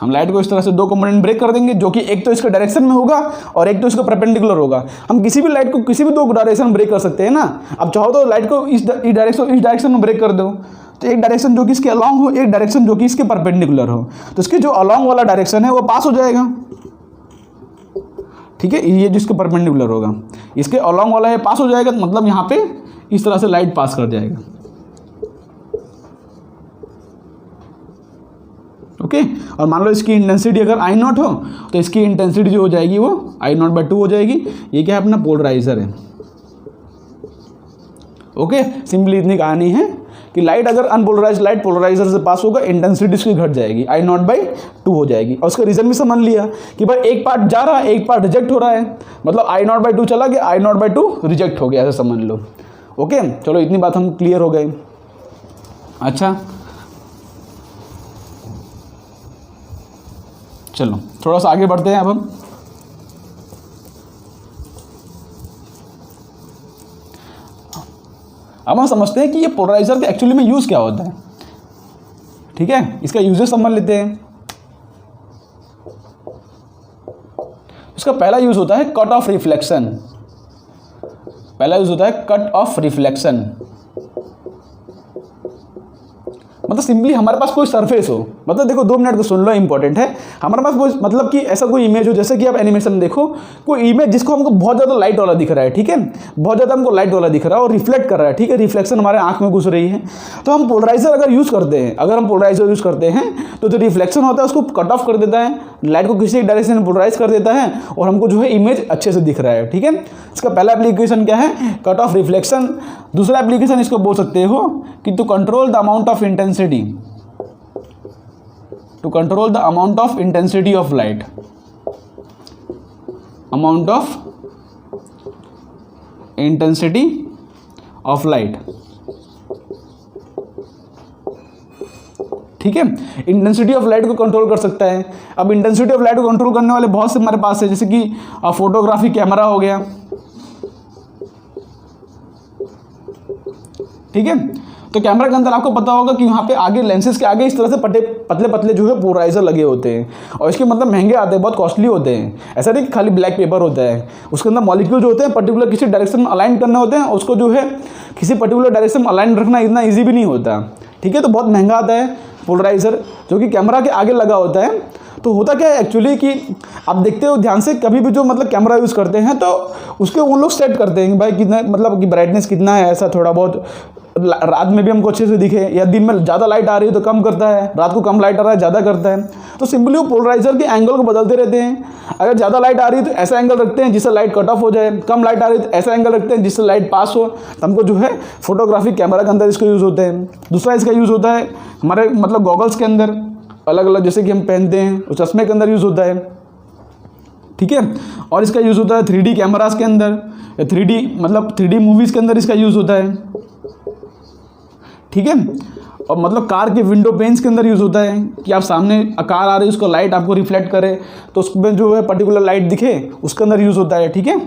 हम लाइट को इस तरह से दो कंपोनेंट ब्रेक कर देंगे, जो कि एक तो इसके डायरेक्शन में होगा और एक तो इसका परपेंडिकुलर होगा। हम किसी भी लाइट को किसी भी दो डायरेक्शन में ब्रेक कर सकते हैं ना। अब चाहो तो लाइट को इस डायरेक्शन में ब्रेक कर दो, तो एक डायरेक्शन जो कि इसके अलॉन्ग हो, एक डायरेक्शन जो कि इसके परपेंडिकुलर हो, तो इसके जो अलॉन्ग वाला डायरेक्शन है वो पास हो जाएगा। ठीक है, ये जिसके परपेंडिकुलर होगा इसके अलॉन्ग वाला ये पास हो जाएगा, मतलब यहाँ पे इस तरह से लाइट पास कर जाएगा। ओके, और मान लो इसकी इंटेंसिटी अगर आई नॉट हो तो इसकी इंटेंसिटी जो हो जाएगी वो आई नॉट बाई टू हो जाएगी। ये क्या है अपना पोलराइजर है। ओके, सिंपली इतनी कहानी है कि लाइट अगर अनपोलराइज्ड लाइट पोलराइजर से पास होगा, इंटेंसिटी इसकी घट जाएगी, आई नॉट बाई टू हो जाएगी। और उसका रीजन भी समझ लिया कि भाई एक पार्ट जा रहा है, एक पार्ट रिजेक्ट हो रहा है, मतलब आई नॉट बाई टू चला गया, आई नॉट बाई टू रिजेक्ट हो गया, ऐसा समझ लो। ओके, चलो इतनी बात हम क्लियर हो गए। अच्छा चलो थोड़ा सा आगे बढ़ते हैं अब हम। अब हम समझते हैं कि ये पोलराइजर का एक्चुअली में यूज़ क्या होता है। ठीक है, इसका यूजेस समझ लेते हैं। इसका पहला यूज़ होता है कट ऑफ रिफ्लेक्शन। पहला यूज़ होता है कट ऑफ रिफ्लेक्शन। मतलब सिंपली हमारे पास कोई सरफेस हो, मतलब देखो 2 मिनट को सुन लो, इंपॉर्टेंट है। हमारे पास कोई मतलब कि ऐसा कोई इमेज हो, जैसे कि आप एनिमेशन में देखो कोई इमेज जिसको हमको बहुत ज़्यादा लाइट वाला दिख रहा है, ठीक है, बहुत ज़्यादा हमको लाइट वाला दिख रहा है और रिफ्लेक्ट कर रहा है, ठीक है, रिफ्लेक्शन हमारे आंख में घुस रही है। तो हम पोलराइजर अगर यूज़ करते हैं, अगर हम पोलराइजर यूज़ करते हैं तो जो रिफ्लेक्शन होता है उसको कट ऑफ कर देता है, लाइट को किसी डायरेक्शन में पोलराइज कर देता है और हमको जो है इमेज अच्छे से दिख रहा है। ठीक है, इसका पहला एप्लीकेशन क्या है, कट ऑफ रिफ्लेक्शन। दूसरा एप्लीकेशन इसको बोल सकते हो कि to control the amount of intensity, to control the amount of intensity of light, amount of intensity of light। ठीक है, इंटेंसिटी ऑफ लाइट को कंट्रोल कर सकता है। अब इंटेंसिटी ऑफ लाइट को कंट्रोल करने वाले बहुत से हमारे पास है, जैसे कि फोटोग्राफी कैमरा हो गया। ठीक है, तो कैमरा के अंदर आपको पता होगा कि वहाँ पे आगे लेंसेज के आगे इस तरह से पतले पतले जो है पोलराइजर लगे होते हैं और इसके मतलब महंगे आते हैं, बहुत कॉस्टली होते हैं। ऐसा नहीं कि खाली ब्लैक पेपर होता है, उसके अंदर मॉलिक्यूल जो होते हैं पर्टिकुलर किसी डायरेक्शन में अलाइन करने होते हैं, उसको जो है किसी पर्टिकुलर डायरेक्शन में अलाइन रखना इतना ईजी भी नहीं होता। ठीक है, तो बहुत महंगा आता है पोलराइजर जो कि कैमरा के आगे लगा होता है। तो होता क्या है एक्चुअली कि आप देखते हो ध्यान से, कभी भी जो मतलब कैमरा यूज़ करते हैं तो उसके उन लोग सेट करते हैं कि भाई कितना मतलब कि ब्राइटनेस कितना है, ऐसा थोड़ा बहुत रात में भी हमको अच्छे से दिखे, या दिन में ज़्यादा लाइट आ रही है तो कम करता है, रात को कम लाइट आ रहा है ज़्यादा करता है। तो सिंपली वो पोलराइजर के एंगल को बदलते रहते हैं। अगर ज़्यादा लाइट आ रही है तो ऐसा एंगल रखते हैं जिससे लाइट कट ऑफ हो जाए, कम लाइट आ रही है तो ऐसा एंगल रखते हैं जिससे लाइट पास हो। तो हमको जो है फोटोग्राफिक कैमरा के अंदर इसका यूज़ होते हैं। दूसरा इसका यूज़ होता है हमारे मतलब गॉगल्स के अंदर, अलग अलग जैसे कि हम पहनते हैं उस चश्मे के अंदर यूज़ होता है। ठीक है, और इसका यूज़ होता है 3D कैमरास के अंदर, 3D मतलब 3D मूवीज़ के अंदर इसका यूज़ होता है। ठीक है, और मतलब कार के विंडो पेन्स के अंदर यूज़ होता है कि आप सामने कार आ रही है उसको लाइट आपको रिफ्लेक्ट करे तो उसमें जो है पर्टिकुलर लाइट दिखे, उसके अंदर यूज़ होता है। ठीक है,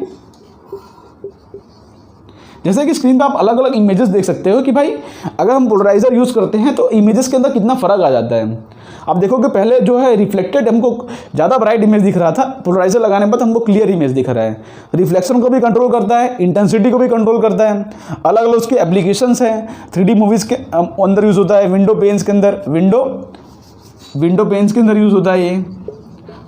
जैसे कि स्क्रीन पे आप अलग अलग इमेजेस देख सकते हो कि भाई अगर हम पोलराइजर यूज़ करते हैं तो इमेजेस के अंदर कितना फ़र्क आ जाता है। आप देखोगे पहले जो है रिफ्लेक्टेड हमको ज़्यादा ब्राइट इमेज दिख रहा था, पोलराइजर लगाने के बाद हमको क्लियर इमेज दिख रहा है। रिफ्लेक्शन को भी कंट्रोल करता है, इंटेंसिटी को भी कंट्रोल करता है। अलग अलग उसके एप्लीकेशंस हैं। 3D मूवीज़ के अंदर यूज़ होता है, विंडो पेन्स के अंदर विंडो पेन्स के अंदर यूज़ होता है, ये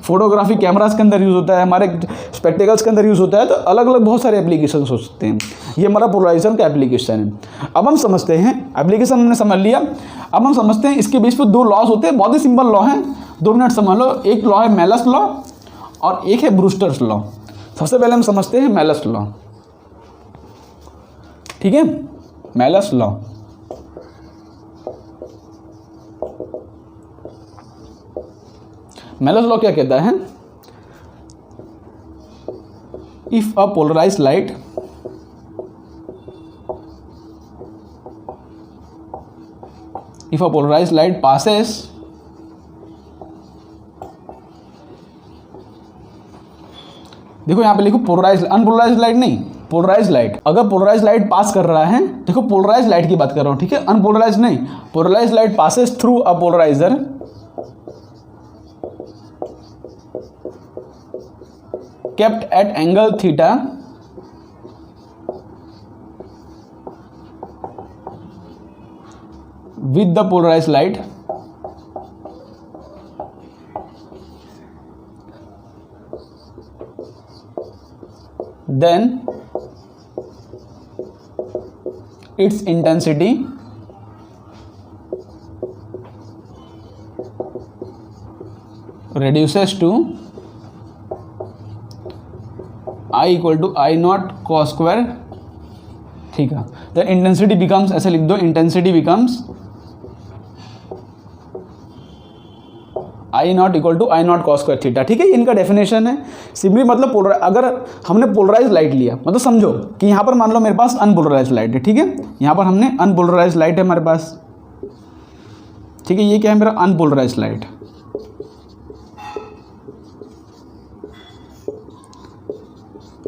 फोटोग्राफी कैमरास के अंदर यूज़ होता है, हमारे स्पेक्टेकल्स के अंदर यूज़ होता है। तो अलग अलग बहुत सारे एप्लीकेशन हो सकते हैं। ये हमारा पोलराइजर का एप्लीकेशन है। अब हम समझते हैं, एप्लीकेशन हमने समझ लिया, अब हम समझते हैं इसके बेस पे 2 लॉज होते हैं। बहुत ही सिंपल लॉ है, 2 मिनट समझ लो। एक लॉ है मेलस लॉ और एक है ब्रूस्टर्स लॉ। सबसे पहले हम समझते हैं मेलस लॉ। ठीक है, मेलस लॉ। मेलस लॉ क्या कहता है, if a polarised light passes देखो यहाँ पे लिखो पोलराइज्ड, अनपोलराइज्ड लाइट नहीं, पोलराइज्ड लाइट। अगर पोलराइज्ड लाइट पास कर रहा है, देखो पोलराइज्ड लाइट की बात कर रहा हूँ, ठीक है, अनपोलराइज्ड नहीं। Polarised light passes through a polariser kept at angle theta with the polarized light, then its intensity reduces to I equal to I naught cos square theta. Then intensity becomes, ऐसे लिख दो, intensity becomes I naught equal to I naught cos square theta. ठीक है, इनका definition है। Simply मतलब अगर हमने पोलराइज लाइट लिया, मतलब समझो कि यहाँ पर मान लो मेरे पास अनपोलराइज लाइट है। ठीक है, यहाँ पर हमने अनपोलराइज लाइट है हमारे पास। ठीक है, ये क्या है मेरा अनपोलराइज लाइट।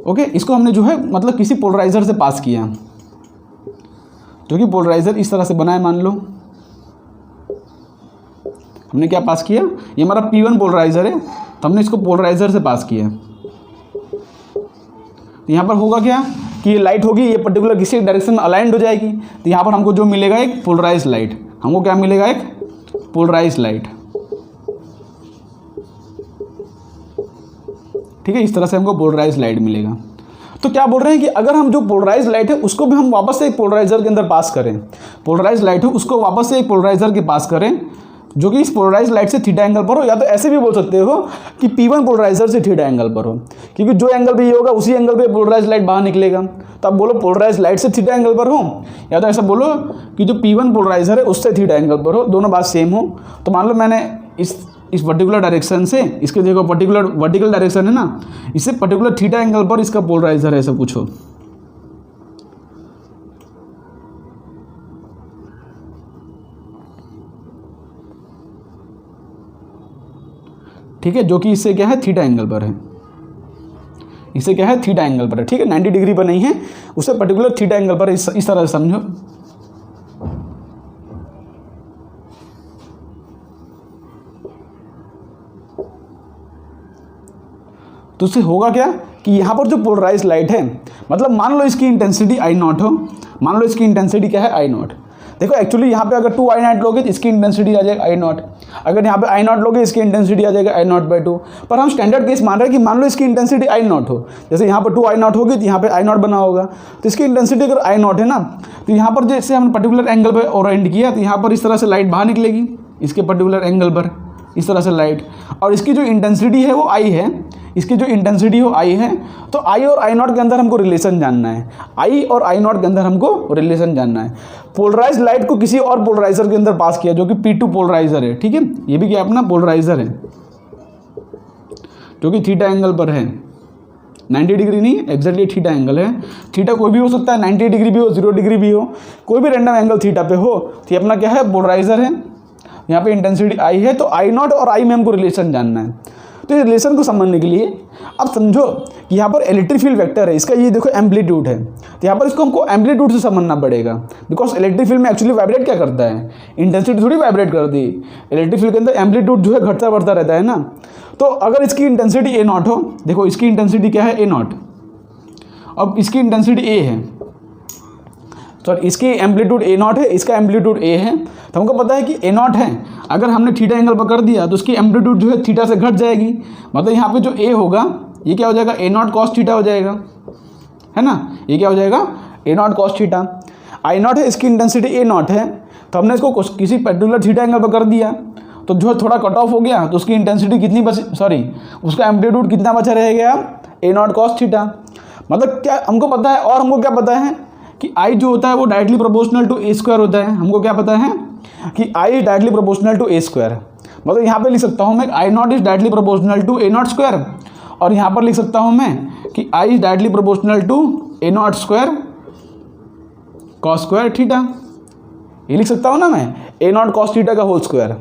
ओके, इसको हमने जो है मतलब किसी पोलराइजर से पास किया। जो कि पोलराइज़र इस तरह से बना है। मान लो हमने क्या पास किया, ये हमारा P1 पोलराइज़र है, तो हमने इसको पोलराइज़र से पास किया। तो यहाँ पर होगा क्या कि ये लाइट होगी, ये पर्टिकुलर किसी डायरेक्शन में अलाइंड हो जाएगी, तो यहाँ पर हमको जो मिलेगा एक पोलराइज लाइट। हमको क्या मिलेगा, एक पोलराइज लाइट। ठीक है, इस तरह से हमको पोलराइज लाइट मिलेगा। तो क्या बोल रहे हैं कि अगर हम जो पोलराइज लाइट है उसको भी हम वापस से एक पोलराइजर के अंदर पास करें, पोलराइज लाइट है उसको वापस से एक पोलराइजर के पास करें जो कि इस पोलराइज लाइट से थीटा एंगल पर हो, या तो ऐसे भी बोल सकते हो कि P1 पोलराइजर से थीटा एंगल पर हो, क्योंकि जो एंगल भी ये होगा उसी एंगल पे पोलराइज लाइट बाहर निकलेगा। तो आप बोलो पोलराइज लाइट से थीटा एंगल पर हो, या तो ऐसा बोलो कि जो P1 पोलराइजर है उससे थीटा एंगल पर हो, दोनों बात सेम हो। तो मान लो मैंने इस पर्टिकुलर डायरेक्शन से, इसके देखो पर्टिकुलर वर्टिकल डायरेक्शन है ना, इससे पर्टिकुलर थीटा एंगल पर इसका पोलराइजर है, ऐसा पूछो। ठीक है, जो कि इससे क्या है, थीटा एंगल पर है, इससे क्या है, थीटा एंगल पर है। ठीक है, 90 डिग्री पर नहीं है, उससे पर्टिकुलर थीटा एंगल पर है, इस तरह से समझो। तो उससे होगा क्या कि यहाँ पर जो पोलराइज लाइट है, मतलब मान लो इसकी इंटेंसिटी I0 हो, मान लो इसकी इंटेंसिटी क्या है, I0। देखो एक्चुअली यहाँ पे अगर 2I0 लोगे तो इसकी इंटेंसिटी आ जाएगा I0, अगर यहाँ पे I0 लोगे इसकी इंटेंसिटी आ जाएगा I0/2। पर हम स्टैंडर्ड केस मान रहे हैं कि मान लो इसकी इंटेंसिटी I0 हो, जैसे यहाँ पर 2I0 होगी तो यहाँ पे I0 बना होगा, तो इसकी इंटेंसिटी अगर I0 है ना, तो यहाँ पर जैसे हमने पर्टिकुलर एंगल पर ओरिएंट किया तो यहाँ पर इस तरह से लाइट बाहर निकलेगी, इसके पर्टिकुलर एंगल पर इस तरह से लाइट, और इसकी जो इंटेंसिटी है वो I है, इसकी जो इंटेंसिटी हो I है। तो I और I0 के अंदर हमको रिलेशन जानना है, I और I0 के अंदर हमको रिलेशन जानना है। पोलराइज लाइट को किसी और पोलराइजर के अंदर पास किया जो कि P2 पोलराइजर है। ठीक है, ये भी क्या अपना पोलराइजर है जो कि थीटा एंगल पर है, 90 डिग्री नहीं, एग्जैक्टली थीटा एंगल है। थीटा कोई भी हो सकता है, 90 डिग्री भी हो, 0 डिग्री भी हो, कोई भी रैंडम एंगल थीटा पे हो, तो ये अपना क्या है, पोलराइजर है। यहाँ पे इंटेंसिटी I है, तो I0 और I में हमको रिलेशन जानना है। तो इस रिलेशन को समझने के लिए अब समझो कि यहाँ पर इलेक्ट्रिक फील्ड वेक्टर है, इसका ये देखो एम्पलीट्यूड है, तो यहाँ पर इसको हमको एम्पलीट्यूड से समझना पड़ेगा, बिकॉज इलेक्ट्रिक फील्ड में एक्चुअली वाइब्रेट क्या करता है, इंटेंसिटी थोड़ी वाइब्रेट करती है। इलेक्ट्रिक फील्ड के अंदर एम्पलीट्यूड जो है घटता बढ़ता रहता है ना। तो अगर इसकी इंटेंसिटी A0 हो, देखो इसकी इंटेंसिटी क्या है, A0, अब इसकी इंटेंसिटी A है, तो इसकी एम्पलीट्यूड A0 है, इसका एम्पलीट्यूड A है, तो हमको पता है कि A0 है, अगर हमने थीटा एंगल पर कर दिया तो उसकी एम्पलीट्यूड जो है थीटा से घट जाएगी, मतलब यहाँ पे जो A होगा ये क्या हो जाएगा, A0 cos थीटा हो जाएगा, है ना, ये क्या हो जाएगा, A0 cos थीटा। I0 है, इसकी इंटेंसिटी A0 है, तो हमने इसको किसी पर्टिकुलर थीटा एंगल पर कर दिया, तो जो थोड़ा कट ऑफ हो गया तो उसकी इंटेंसिटी कितनी बची, सॉरी उसका एम्पलीट्यूड कितना बचा रहेगा, A0 cos थीटा। मतलब क्या हमको पता है, और हमको क्या पता है कि I जो होता है वो डायरेक्टली प्रोपोर्शनल टू A² होता है। हमको क्या पता है कि I is directly proportional to A², मतलब यहाँ पे लिख सकता हूँ मैं I0 is directly proportional to A02, और यहाँ पर लिख सकता हूँ मैं कि I is directly proportional to A02 cos² थीटा। ये लिख सकता हूँ ना मैं, A0 cos थीटा का होल स्क्वायर,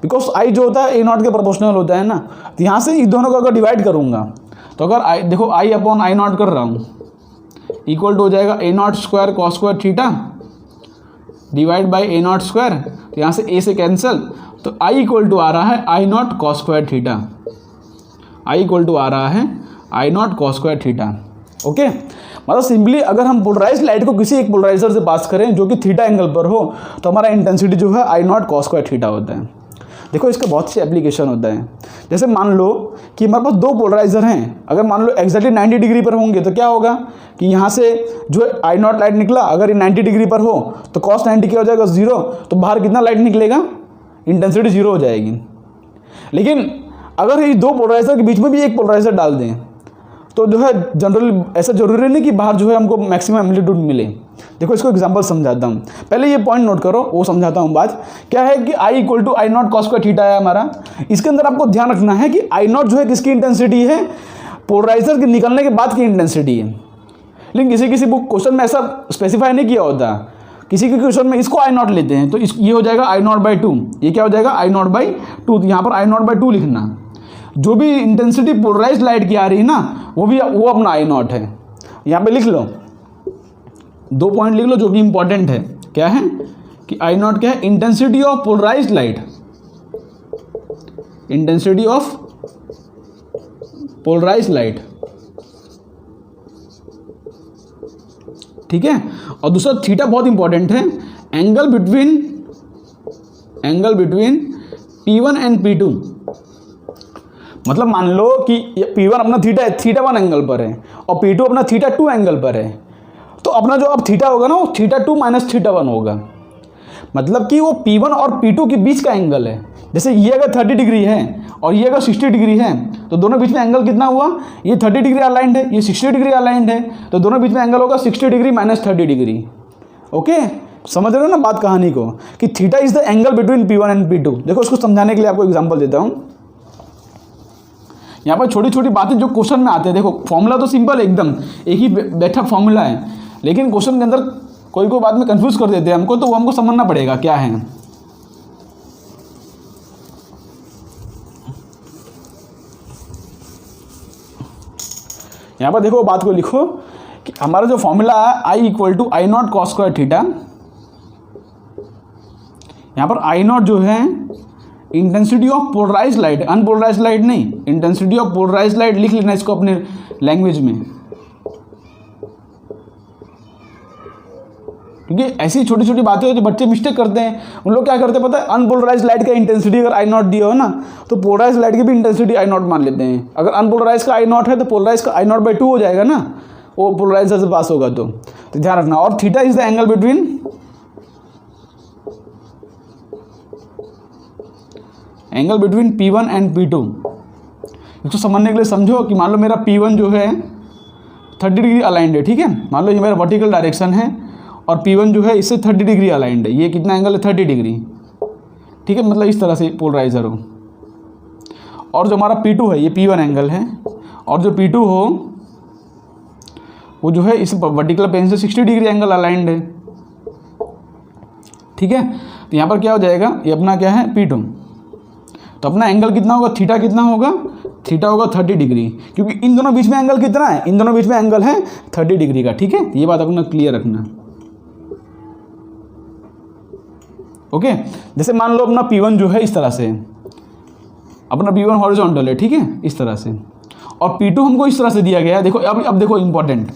बिकॉज I जो होता है A0 के प्रोपोर्शनल होता है ना। तो यहाँ से इन दोनों को अगर डिवाइड करूँगा तो अगर I देखो I अपॉन I0 कर रहा हूँ इक्वल टू हो जाएगा A02 cos² theta divide by A02, तो यहाँ से A से कैंसिल, तो I इक्वल टू आ रहा है I0 cos² theta, I equal to आ रहा है I0 cos² थीटा। ओके, मतलब सिंपली अगर हम पोलराइज लाइट को किसी एक पोलराइजर से पास करें जो कि थीटा एंगल पर हो, तो हमारा इंटेंसिटी जो है I0 cos² थीटा होता है। देखो इसका बहुत से एप्लीकेशन होता है, जैसे मान लो कि हमारे पास दो पोलराइजर हैं, अगर मान लो एक्जैक्टली 90 डिग्री पर होंगे तो क्या होगा कि यहाँ से जो I0 लाइट निकला, अगर ये 90 डिग्री पर हो तो cos 90 क्या हो जाएगा, 0, तो बाहर कितना लाइट निकलेगा, इंटेंसिटी 0 हो जाएगी। लेकिन अगर ये दो पोलराइजर के बीच में भी एक पोलराइजर डाल दें तो जो है जनरली ऐसा जरूरी नहीं कि बाहर जो है हमको मैक्सिमम एम्पलीट्यूड मिले। देखो इसको एग्जांपल समझाता हूँ, पहले ये पॉइंट नोट करो, वो समझाता हूँ बात। क्या है कि I equal to I0 cos² theta है हमारा। इसके अंदर आपको ध्यान रखना है कि I0 जो है किसकी इंटेंसिटी है, पोलराइजर के निकलने के बाद की इंटेंसिटी है। लेकिन किसी किसी बुक क्वेश्चन में ऐसा स्पेसिफाई नहीं किया होता, किसी के क्वेश्चन में इसको I0 लेते हैं, तो ये हो जाएगा I0/2, ये क्या हो जाएगा I0/2, तो यहाँ पर I0/2 लिखना। जो भी इंटेंसिटी पोलराइज लाइट की आ रही है ना, वो अपना I0 है, यहाँ पे लिख लो 2 पॉइंट लिख लो जो कि इंपॉर्टेंट है। क्या है कि आई नॉट क्या है, intensity of polarised light, intensity of polarised light, ठीक है। और दूसरा थीटा बहुत इंपॉर्टेंट है, angle between P1 and P2। मतलब मान लो कि P1 अपना थीटा 1 एंगल पर है और P2 अपना थीटा 2 एंगल पर है, तो अपना जो अब थीटा होगा ना वो थीटा 2 माइनस थीटा 1 होगा। मतलब कि वो P1 और P2 के बीच का एंगल है। जैसे ये अगर 30 डिग्री है और ये अगर 60 डिग्री है तो दोनों बीच में एंगल कितना हुआ, ये 30 डिग्री अलाइंड है, ये 60 डिग्री अलाइंड है, तो दोनों बीच में एंगल होगा 60 डिग्री माइनस 30 डिग्री। ओके, समझ रहे हो ना बात कहानी को, कि theta is the angle between P1 and P2। देखो इसको समझाने के लिए आपको एग्जांपल देता हूँ। यहाँ पर छोटी छोटी बातें जो क्वेश्चन में आते हैं, देखो फॉर्मूला तो सिंपल है एकदम, एक ही बैठा फॉर्मूला है, लेकिन क्वेश्चन के अंदर कोई बात में कंफ्यूज कर देते हैं हमको, तो वो हमको समझना पड़ेगा क्या है। यहाँ पर देखो बात को लिखो कि हमारा जो फॉर्मूला है I equal to I naught cos square theta. यहाँ पर आई नॉट जो है intensity of polarised light, unpolarised light नहीं, इंटेंसिटी ऑफ पोलराइज्ड लाइट लिख लेना इसको अपने लैंग्वेज में, क्योंकि ऐसी छोटी छोटी बातें जो बच्चे मिस्टेक करते हैं, उन लोग क्या करते हैं पता है, अनपोलराइज्ड लाइट का इंटेंसिटी अगर आई नॉट दिया हो ना तो पोलराइज्ड लाइट की भी इंटेंसिटी आई नॉट मान लेते हैं। अगर अनपोलराइज का आई नॉट है तो पोलराइज का आई नॉट बाई 2 हो जाएगा ना, वो पोलराइजर से पास होगा तो ध्यान रखना। और theta is the angle between P1 and P2। इसको समझने के लिए समझो कि मान लो मेरा P1 जो है 30 डिग्री अलाइंड है, ठीक है। मान लो ये मेरा वर्टिकल डायरेक्शन है और P1 जो है इससे 30 डिग्री अलाइंड है, ये कितना एंगल है 30 डिग्री, ठीक है। मतलब इस तरह से पोलराइजर हो, और जो हमारा P2 है ये P1 एंगल है, और जो P2 हो वो जो है इस वर्टिकल प्लेन से 60 डिग्री एंगल अलाइंड है, ठीक है। तो यहाँ पर क्या हो जाएगा, ये अपना क्या है P2, तो अपना एंगल कितना होगा, थीटा कितना होगा, थीटा होगा 30 डिग्री, क्योंकि इन दोनों बीच में एंगल कितना है, इन दोनों बीच में एंगल है 30 डिग्री का, ठीक है। ये बात अपना क्लियर रखना। ओके, जैसे मान लो अपना P1 जो है इस तरह से, अपना P1 हॉरिजॉन्टल है, ठीक है, इस तरह से, और P2 हमको इस तरह से दिया गया है। देखो अब देखो इंपॉर्टेंट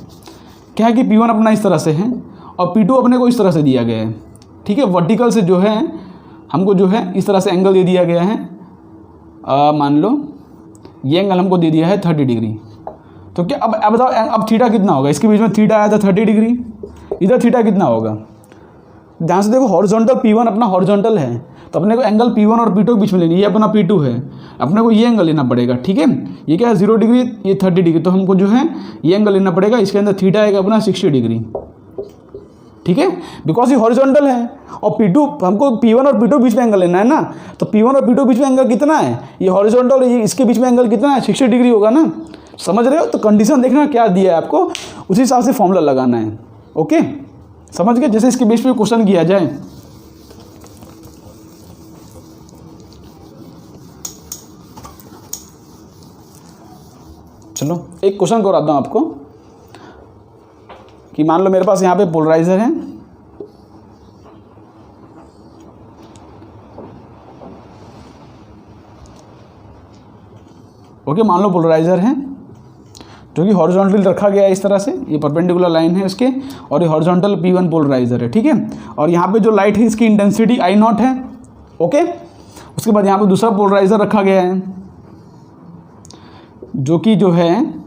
क्या है कि P1 अपना इस तरह से है और P2 अपने को इस तरह से दिया गया है, ठीक है। वर्टिकल से जो है हमको जो है इस तरह से एंगल दे दिया गया है, मान लो ये एंगल हमको दे दिया है 30 डिग्री। तो क्या अब बताओ अब थीटा कितना होगा, इसके बीच में थीटा आया था 30 डिग्री, इधर थीटा कितना होगा। ध्यान से देखो, हॉरिजॉन्टल P1 अपना हॉरिजॉन्टल है, तो अपने को एंगल P1 और P2 के बीच में लेनी है, ये अपना P2 है, अपने को ये एंगल लेना पड़ेगा, ठीक है। ये क्या है 0 डिग्री, ये 30 डिग्री, तो हमको जो है ये एंगल लेना पड़ेगा, इसके अंदर थीटा आएगा अपना 60 डिग्री, ठीक है, बिकॉज ये हॉरिजॉन्टल है। और P2 हमको P1 और P2 बीच में एंगल लेना है ना, तो P1 और P2 बीच में एंगल कितना है, ये हॉरिजॉन्टल, ये इसके बीच में एंगल कितना है 60 डिग्री होगा ना, समझ रहे हो। तो कंडीशन देखना क्या दिया है आपको, उसी हिसाब से फॉर्मूला लगाना है। ओके, समझ गए। जैसे इसके बेस पे क्वेश्चन किया जाए, चलो एक क्वेश्चन कराता हूँ आपको कि मान लो मेरे पास यहाँ पे पोलराइजर है, ओके, मान लो पोलराइजर है जो कि हॉरिजॉन्टल रखा गया है इस तरह से, ये परपेंडिकुलर लाइन है इसके, और ये हॉरिजॉन्टल P1 पोलराइजर है, ठीक है। और यहाँ पे जो लाइट है इसकी इंटेंसिटी I नॉट है, ओके। उसके बाद यहाँ पे दूसरा पोलराइजर रखा गया है जो कि जो है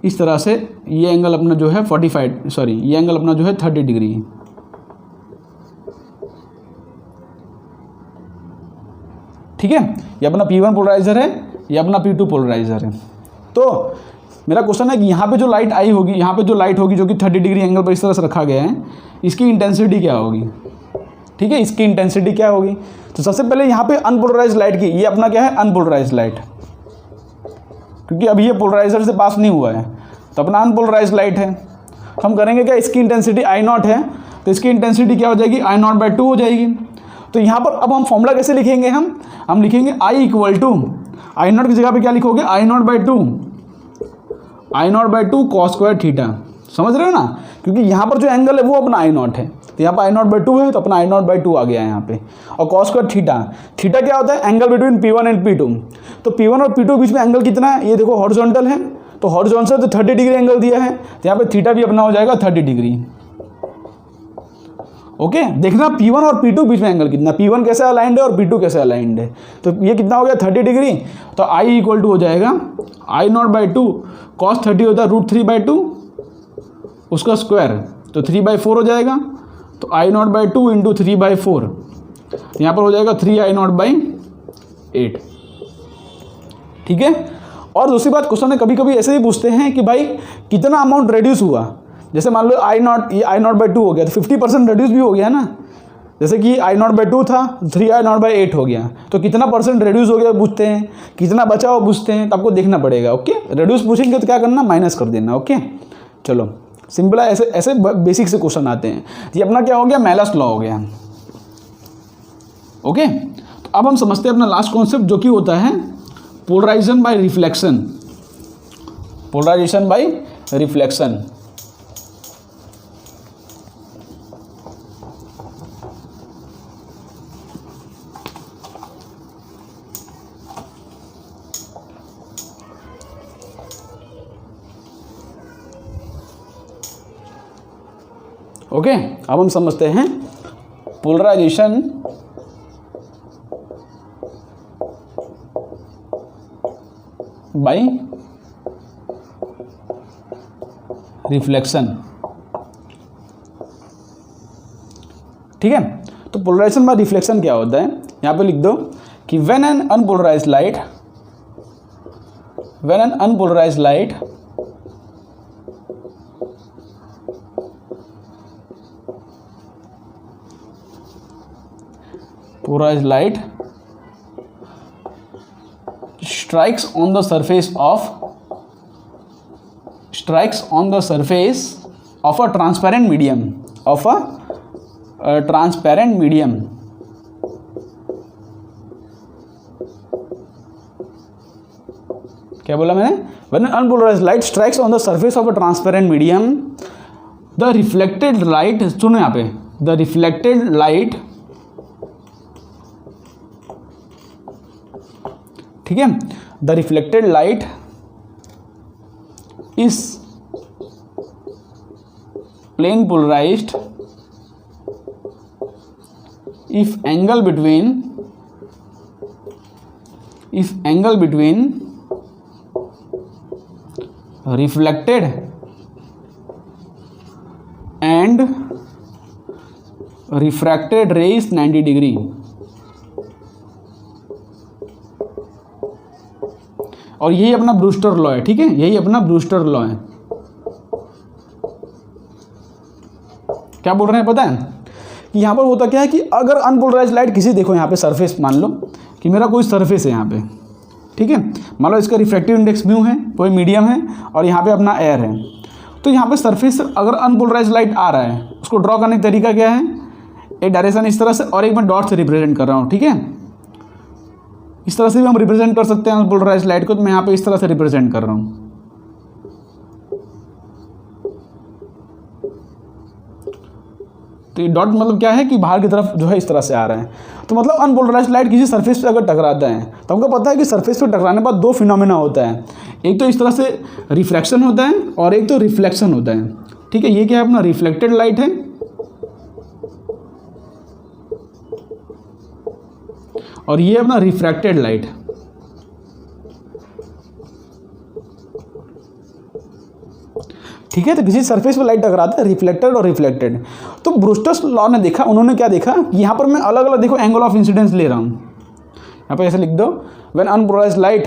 इस तरह से, ये एंगल अपना जो है 45, सॉरी ये एंगल अपना जो है 30 डिग्री है, ठीक है। ये अपना P1 पोलराइजर है, ये अपना P2 पोलराइजर है। तो मेरा क्वेश्चन है कि यहाँ पे जो लाइट आई होगी, यहाँ पे जो लाइट होगी जो कि 30 डिग्री एंगल पर इस तरह से रखा गया है, इसकी इंटेंसिटी क्या होगी, ठीक है, इसकी इंटेंसिटी क्या होगी। तो सबसे पहले यहाँ पे अनपोलराइज्ड लाइट की, ये अपना क्या है अनपोलराइज्ड लाइट, क्योंकि अभी ये पोलराइजर से पास नहीं हुआ है, तो अपना अनपोलराइज्ड लाइट है। तो हम करेंगे क्या, इसकी इंटेंसिटी I नॉट है, तो इसकी इंटेंसिटी क्या हो जाएगी, I नॉट बाई 2 हो जाएगी। तो यहाँ पर अब हम फॉर्मूला कैसे लिखेंगे, हम लिखेंगे I equal to, I naught की जगह पे क्या लिखोगे, I naught by 2 cos square theta. समझ रहे हो ना, क्योंकि यहाँ पर जो एंगल है वो अपना I0 है, तो यहाँ पर I0/2 है, तो अपना I0/2 आ गया है यहाँ पे। और cos स्क्वायर थीटा क्या होता है, angle between P1 and P2। तो P1 और P2 बीच में एंगल कितना है, ये देखो हॉरिजॉन्टल है, तो हॉरिजॉन्टल तो 30 डिग्री एंगल दिया है, तो यहाँ पे थीटा भी अपना हो जाएगा 30 डिग्री। ओके, देखना P1 और P2 बीच में एंगल कितना, P1 कैसे अलाइंड है और P2 कैसे अलाइंड है। तो ये कितना हो गया 30 डिग्री, तो I = हो जाएगा I0/2 cos 30 होता है √3/2 उसका स्क्वायर, तो 3/4 हो जाएगा। तो I0/2 × 3/4, यहाँ पर हो जाएगा 3I0/8। ठीक है। और दूसरी बात, क्वेश्चन में कभी कभी ऐसे ही पूछते हैं कि भाई कितना अमाउंट रिड्यूस हुआ, जैसे मान लो I0/2 हो गया, तो 50% रिड्यूस भी हो गया ना, जैसे कि I0/2 था 3I0/8 हो गया, तो कितना परसेंट रिड्यूस हो गया पूछते हैं, कितना बचा वो पूछते हैं, तो आपको देखना पड़ेगा। ओके, रिड्यूस पूछेंगे तो क्या करना, माइनस कर देना। ओके, चलो सिंपल है, ऐसे ऐसे बेसिक से क्वेश्चन आते हैं। ये अपना क्या हो गया, मेलस लॉ हो गया। ओके, तो अब हम समझते हैं अपना लास्ट कॉन्सेप्ट, जो कि होता है polarization by reflection. Polarization by reflection. Okay, अब हम समझते हैं पोलराइजेशन बाय रिफ्लेक्शन। ठीक है, तो पोलराइजेशन बाय रिफ्लेक्शन क्या होता है, यहां पे लिख दो कि when an unpolarised light polarized light strikes on the surface of a transparent medium, क्या बोला मैंने, when an unpolarized light strikes on the surface of a transparent medium, the reflected light, सुनो यहाँ पे, the reflected light, ठीक है, the reflected light is plane polarised if angle between reflected and refracted ray is 90 degree. और यही अपना Brewster law है। ठीक है, यही अपना ब्रूस्टर लॉ है। क्या बोल रहे हैं पता है कि यहाँ पर होता क्या है कि अगर अनपोलराइज्ड लाइट किसी, देखो यहाँ पे सरफेस, मान लो कि मेरा कोई सरफेस है यहाँ पे, ठीक है, मान लो इसका रिफ्रैक्टिव इंडेक्स म्यू है, कोई मीडियम है, और यहाँ पे अपना एयर है। तो यहाँ पे सरफेस अगर अनपोलराइज्ड लाइट आ रहा है, उसको ड्रॉ करने का तरीका क्या है, एक डायरेक्शन इस तरह से और एक मैं डॉट से रिप्रेजेंट कर रहा हूँ। ठीक है, इस तरह से भी हम रिप्रेजेंट कर सकते हैं अनपोलराइज्ड लाइट को, तो मैं यहाँ पे इस तरह से रिप्रेजेंट कर रहा हूँ। तो ये डॉट मतलब क्या है कि बाहर की तरफ जो है इस तरह से आ रहा है। तो मतलब अनपोलराइज्ड लाइट किसी सरफेस पे अगर टकराता है, तो हमको पता है कि सरफेस पे टकराने के बाद दो फिनोमेना होता है, एक तो इस तरह से रिफ्रैक्शन होता है और एक तो रिफ्लेक्शन होता है। ठीक है, ये क्या है, अपना रिफ्लेक्टेड लाइट है और ये अपना रिफ्रैक्टेड लाइट। ठीक है, तो किसी सरफेस पर लाइट टकराता है, रिफ्लेक्टेड और रिफ्लेक्टेड। तो ब्रूस्टर्स लॉ ने देखा, उन्होंने क्या देखा कि यहाँ पर मैं अलग अलग देखो एंगल ऑफ इंसिडेंस ले रहा हूँ। यहाँ पर ऐसे लिख दो, व्हेन अनपोलराइज्ड लाइट,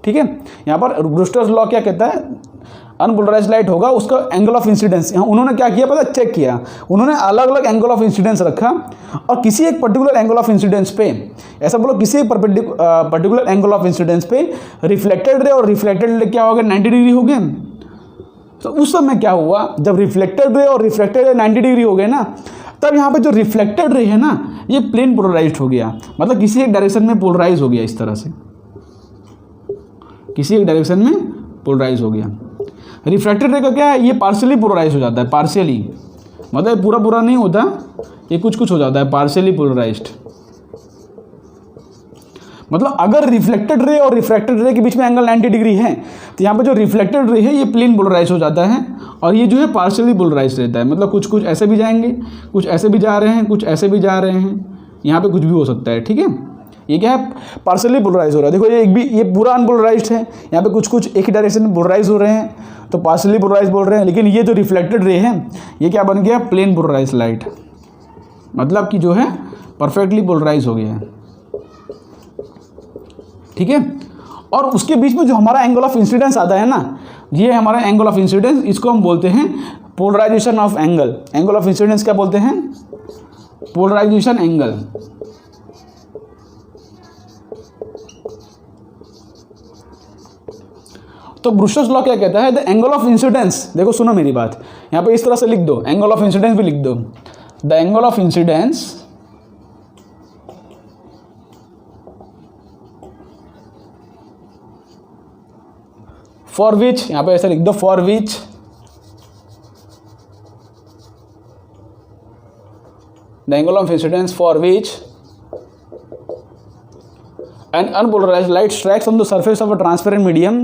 ठीक है, यहाँ पर ब्रूस्टर्स लॉ क्या कहता है, अनपोलराइज्ड लाइट होगा उसका एंगल ऑफ इंसिडेंस। यहाँ उन्होंने क्या किया पता, चेक किया, उन्होंने अलग अलग एंगल ऑफ इंसिडेंस रखा और किसी एक पर्टिकुलर एंगल ऑफ इंसिडेंस पे, ऐसा बोलो किसी एक पर्टिकुलर एंगल ऑफ इंसिडेंस पे रिफ्लेक्टेड रे और रिफ्लेक्टेड रे क्या हो गए, 90 डिग्री हो गए। तो उस समय क्या हुआ, जब रिफ्लेक्टेड रे और रिफ्लेक्टेड रे 90 डिग्री हो गए ना, तब यहाँ पे जो रिफ्लेक्टेड रे है ना, ये प्लेन पोलराइज्ड हो गया, मतलब किसी एक डायरेक्शन में पोलराइज हो गया, इस तरह से किसी एक डायरेक्शन में पोलराइज हो गया। रिफ्रैक्टेड रे का क्या है, ये पार्शियली पोलराइज हो जाता है, पार्शियली मतलब पूरा पूरा नहीं होता, ये कुछ कुछ हो जाता है, पार्शियली पोलराइज्ड। मतलब अगर रिफ्लेक्टेड रे और रिफ्रैक्टेड रे के बीच में एंगल 90 डिग्री है तो यहाँ पे जो रिफ्लेक्टेड रे है ये प्लेन पोलराइज हो जाता है और ये जो है पार्शियली पोलराइज रहता है। मतलब कुछ कुछ ऐसे भी जाएंगे, कुछ ऐसे भी जा रहे हैं, कुछ ऐसे भी जा रहे हैं, यहाँ पे कुछ भी हो सकता है। ठीक है, ये क्या है, पार्शियली पोलराइज हो रहा है। देखो ये एक भी, ये पूरा अनपोलराइज्ड है, यहाँ पे कुछ कुछ एक ही डायरेक्शन में पोलराइज हो रहे हैं तो पार्शियली पोलराइज बोल रहे हैं। लेकिन ये जो रिफ्लेक्टेड रे है ये क्या बन गया, प्लेन पोलराइज लाइट, मतलब कि जो है परफेक्टली पोलराइज हो गया है। ठीक है, और उसके बीच में जो हमारा एंगल ऑफ इंसिडेंस आता है ना, ये हमारा एंगल ऑफ इंसिडेंस, इसको हम बोलते हैं polarisation of angle. Angle of incidence क्या बोलते हैं, पोलराइजेशन एंगल। तो ब्रूस्टर्स लॉ क्या कहता है, द एंगल ऑफ इंसिडेंस, देखो सुनो मेरी बात, यहाँ पे इस तरह से लिख दो, एंगल ऑफ इंसिडेंस भी लिख दो, the angle of incidence for विच, यहाँ पे ऐसे लिख दो, for which the angle of incidence for which an unpolarized light strikes on the surface of a transparent medium,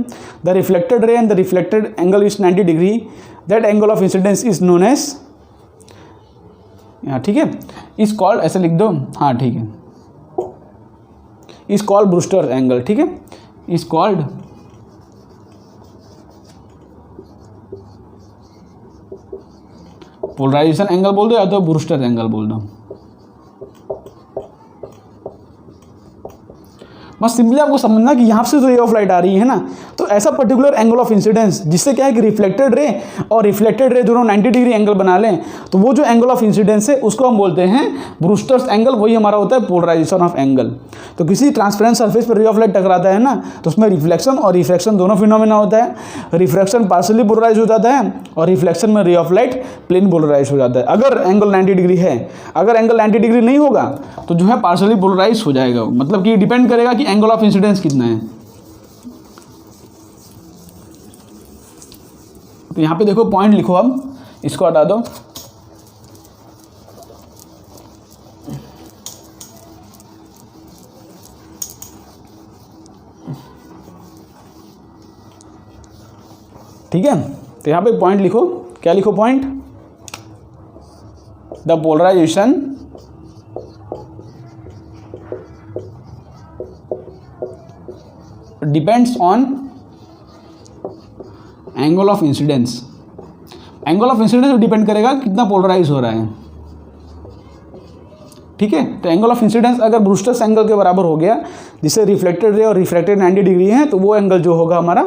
the reflected ray and the reflected angle is 90 degree, that angle of incidence is known as, ठीक है, is called, ऐसे लिख दो, हाँ ठीक है, is called Brewster's angle। ठीक है, is called पोलराइजेशन एंगल बोल दो या तो ब्रूस्टर एंगल बोल दो। बस सिंपली आपको समझना कि यहाँ से जो रे ऑफ लाइट आ रही है ना, तो ऐसा पर्टिकुलर एंगल ऑफ इंसिडेंस जिससे क्या है कि रिफ्लेक्टेड रे और रिफ्लेक्टेड रे दोनों 90 डिग्री एंगल बना लें, तो वो जो एंगल ऑफ इंसिडेंस है उसको हम बोलते हैं ब्रूस्टर्स एंगल। वही हमारा होता है पोलराइजेशन ऑफ एंगल। तो किसी ट्रांसपेरेंट सरफेस पर रे ऑफ लाइट टकराता है ना, तो उसमें रिफ्लेक्शन और रिफ्रैक्शन दोनों फिनोमेना होता है। रिफ्रैक्शन पार्शियली पोलराइज हो जाता है और रिफ्लेक्शन में ray of light plane polarise हो जाता है। अगर एंगल 90 डिग्री है, अगर एंगल 90 डिग्री नहीं होगा तो जो है पार्शियली पोलराइज हो जाएगा। मतलब कि डिपेंड करेगा कि एंगल ऑफ इंसिडेंस कितना है। तो यहाँ पे देखो पॉइंट लिखो, अब इसको हटा दो। ठीक है, तो यहाँ पे पॉइंट लिखो, क्या लिखो point, the polarisation depends on angle of incidence. Angle of incidence depend करेगा कितना पोलराइज हो रहा है। ठीक है, तो एंगल ऑफ इंसिडेंस अगर ब्रूस्टर्स एंगल के बराबर हो गया, जिससे रिफ्लेक्टेड रे और रिफ्रैक्टेड 90 डिग्री है, तो वो एंगल जो होगा हमारा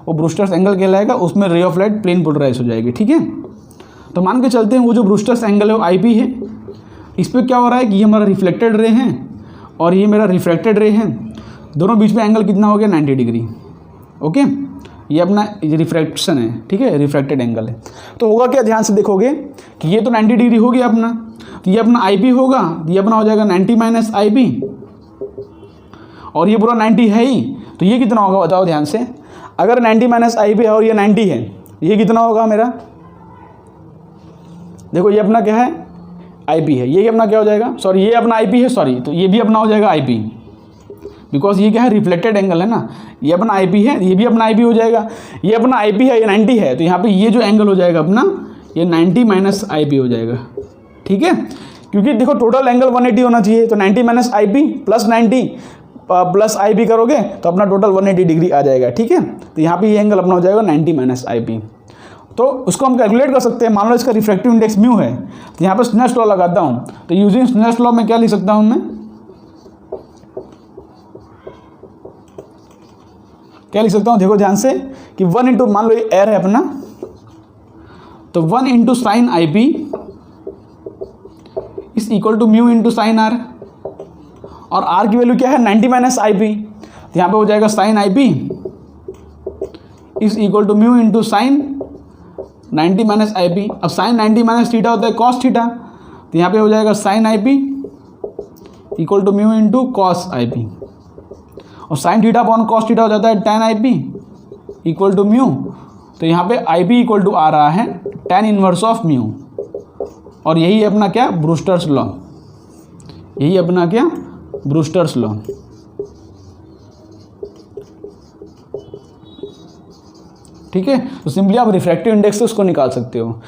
वो ब्रूस्टर्स एंगल कहलाएगा। उसमें ray of light plane polarise हो जाएगी। ठीक है, तो मान के चलते हैं वो जो ब्रूस्टर्स एंगल है वो IP है। इस पर क्या हो रहा है कि ये हमारा रिफ्लेक्टेड रे है और ये मेरा रिफ्रैक्टेड रे है, दोनों बीच में एंगल कितना हो गया, 90 डिग्री। ओके, ये अपना रिफ्रैक्शन है। ठीक है, रिफ्रैक्टेड एंगल है। तो होगा क्या, ध्यान से देखोगे कि ये तो 90 डिग्री हो गया अपना, तो ये अपना IP होगा, ये अपना हो जाएगा 90 माइनस IP, और ये पूरा 90 है ही, तो ये कितना होगा बताओ ध्यान से। अगर 90 माइनस IP है और ये 90 है, ये कितना होगा मेरा, देखो ये अपना क्या है, IP है, ये अपना क्या हो जाएगा, सॉरी ये अपना IP है, सॉरी, तो ये भी अपना हो जाएगा IP, बिकॉज ये क्या है, रिफ्लेक्टेड एंगल है ना। ये अपना IP है, ये भी अपना IP हो जाएगा। ये अपना IP है, ये 90 है, तो यहाँ पे ये जो एंगल हो जाएगा अपना, ये 90 माइनस IP हो जाएगा। ठीक है, क्योंकि देखो टोटल एंगल 180 होना चाहिए, तो 90 minus IP plus 90 plus IP करोगे तो अपना टोटल 180 डिग्री आ जाएगा। ठीक है, तो यहाँ पे ये एंगल अपना हो जाएगा 90 माइनस IP। तो उसको हम कैलकुलेट कर सकते हैं। मान लो इसका रिफ्रैक्टिव इंडेक्स म्यू है, तो यहाँ पर स्नेल्स लॉ लगाता हूँ। तो यूजिंग स्नेल्स लॉ में क्या लिख सकता हूँ मैं, क्या लिख सकता हूँ, देखो ध्यान से कि 1 इंटू, मान लो ये एयर है अपना, तो 1 into sine IP is equal to mu into sine R, और R की वैल्यू क्या है, 90 माइनस IP, तो यहाँ पे हो जाएगा sine IP is equal to mu into sine 90 minus IP। अब साइन 90 माइनस थीटा होता है कॉस थीटा, तो यहाँ पे हो जाएगा sine IP equal to mu into cos IP, और sine theta upon cos theta हो जाता है tan IP equal to mu तो यहाँ पे आई पी इक्वल टू आ रहा है tan इनवर्स ऑफ म्यू, और यही है अपना क्या, ब्रूस्टर्स लॉ। यही अपना क्या, ब्रूस्टर्स लॉ। ठीक है, तो सिंपली आप रिफ्रैक्टिव इंडेक्स से उसको निकाल सकते हो।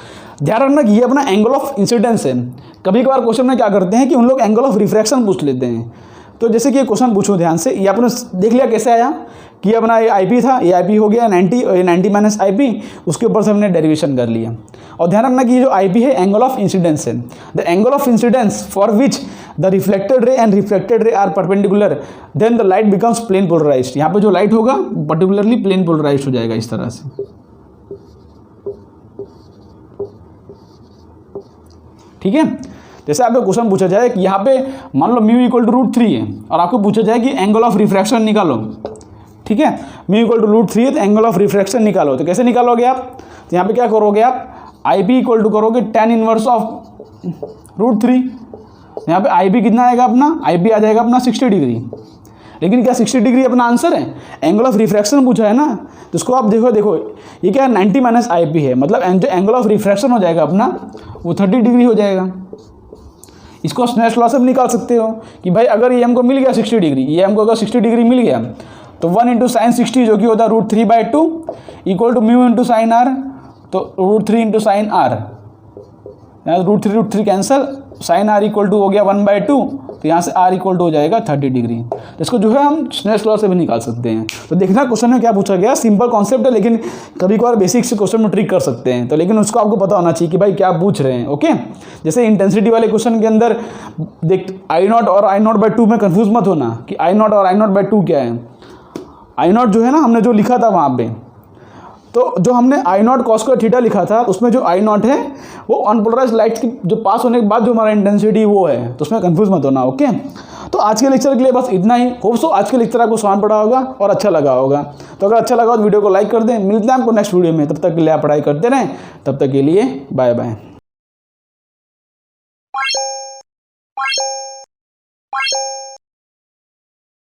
ध्यान रखना कि ये अपना एंगल ऑफ इंसिडेंस है। कभी कभार क्वेश्चन में क्या करते हैं कि उन लोग एंगल ऑफ रिफ्रैक्शन पूछ लेते हैं। तो जैसे कि ये क्वेश्चन पूछो ध्यान से, ये आपने देख लिया कैसे आया कि अपना ये आई पी था, ये आई पी हो गया 90, और ये 90 माइनस आई पी, उसके ऊपर से हमने डेरिवेशन कर लिया। और ध्यान रखना कि ये जो आई पी है एंगल ऑफ इंसिडेंस है। The angle of incidence for which the reflected ray and reflected ray are perpendicular, then the light becomes plane polarised. यहाँ पे जो लाइट होगा पर्टिकुलरली प्लेन पोलराइज्ड हो जाएगा इस तरह से। ठीक है, जैसे आपको क्वेश्चन पूछा जाए कि यहाँ पे मान लो म्यू इक्वल टू √3 है, और आपको पूछा जाए कि एंगल ऑफ रिफ्रैक्शन निकालो। ठीक है, म्यू इक्वल टू √3 है तो एंगल ऑफ रिफ्रैक्शन निकालो। तो कैसे निकालोगे आप, तो यहाँ पे क्या करोगे आप, आई पी इक्वल टू करोगे tan इनवर्स ऑफ √3। यहाँ पे आई पी कितना आएगा अपना, आई पी आ जाएगा अपना 60 डिग्री। लेकिन क्या 60 डिग्री अपना आंसर है, एंगल ऑफ रिफ्रैक्शन पूछा है ना, तो इसको आप देखो ये क्या है, 90 माइनस आई पी है, मतलब जो एंगल ऑफ रिफ्रैक्शन हो जाएगा अपना वो 30 डिग्री हो जाएगा। इसको स्नेल्स लॉ से भी निकाल सकते हो कि भाई अगर ये हमको मिल गया 60 डिग्री, ये हमको अगर 60 डिग्री मिल गया तो 1 इंटू साइन 60 जो कि होता है √3/2 equal to mu into sine R, तो √3 into sine R, √3 cancel, sine R equal to हो गया 1/2, तो यहाँ से आर इक्वल टू हो जाएगा 30 डिग्री। तो इसको जो है हम स्नेल्स लॉ से भी निकाल सकते हैं। तो देखना क्वेश्चन में क्या पूछा गया, सिंपल कॉन्सेप्ट है, लेकिन कभी कभार बेसिक से क्वेश्चन में ट्रिक कर सकते हैं। तो लेकिन उसको आपको पता होना चाहिए कि भाई क्या पूछ रहे हैं। ओके, जैसे इंटेंसिटी वाले क्वेश्चन के अंदर देख I0 और I0/2 में कन्फ्यूज मत होना कि I0 और I0/2 क्या है। I0 जो है ना, हमने जो लिखा था वहाँ पे, तो जो हमने I0 cos स्क्वायर थीटा लिखा था, उसमें जो I0 है वो अनपोलराइज्ड लाइट की जो पास होने के बाद जो हमारा इंटेंसिटी वो है, तो उसमें कंफ्यूज मत होना। ओके, तो आज के लेक्चर के लिए बस इतना ही। होप सो आज के लेक्चर आपको समझ पड़ा होगा और अच्छा लगा होगा। तो अगर अच्छा लगा तो वीडियो को लाइक कर दें। मिलते हैं आपको नेक्स्ट वीडियो में, तब तक के लिए आप पढ़ाई करते रहें। तब तक के लिए बाय बाय।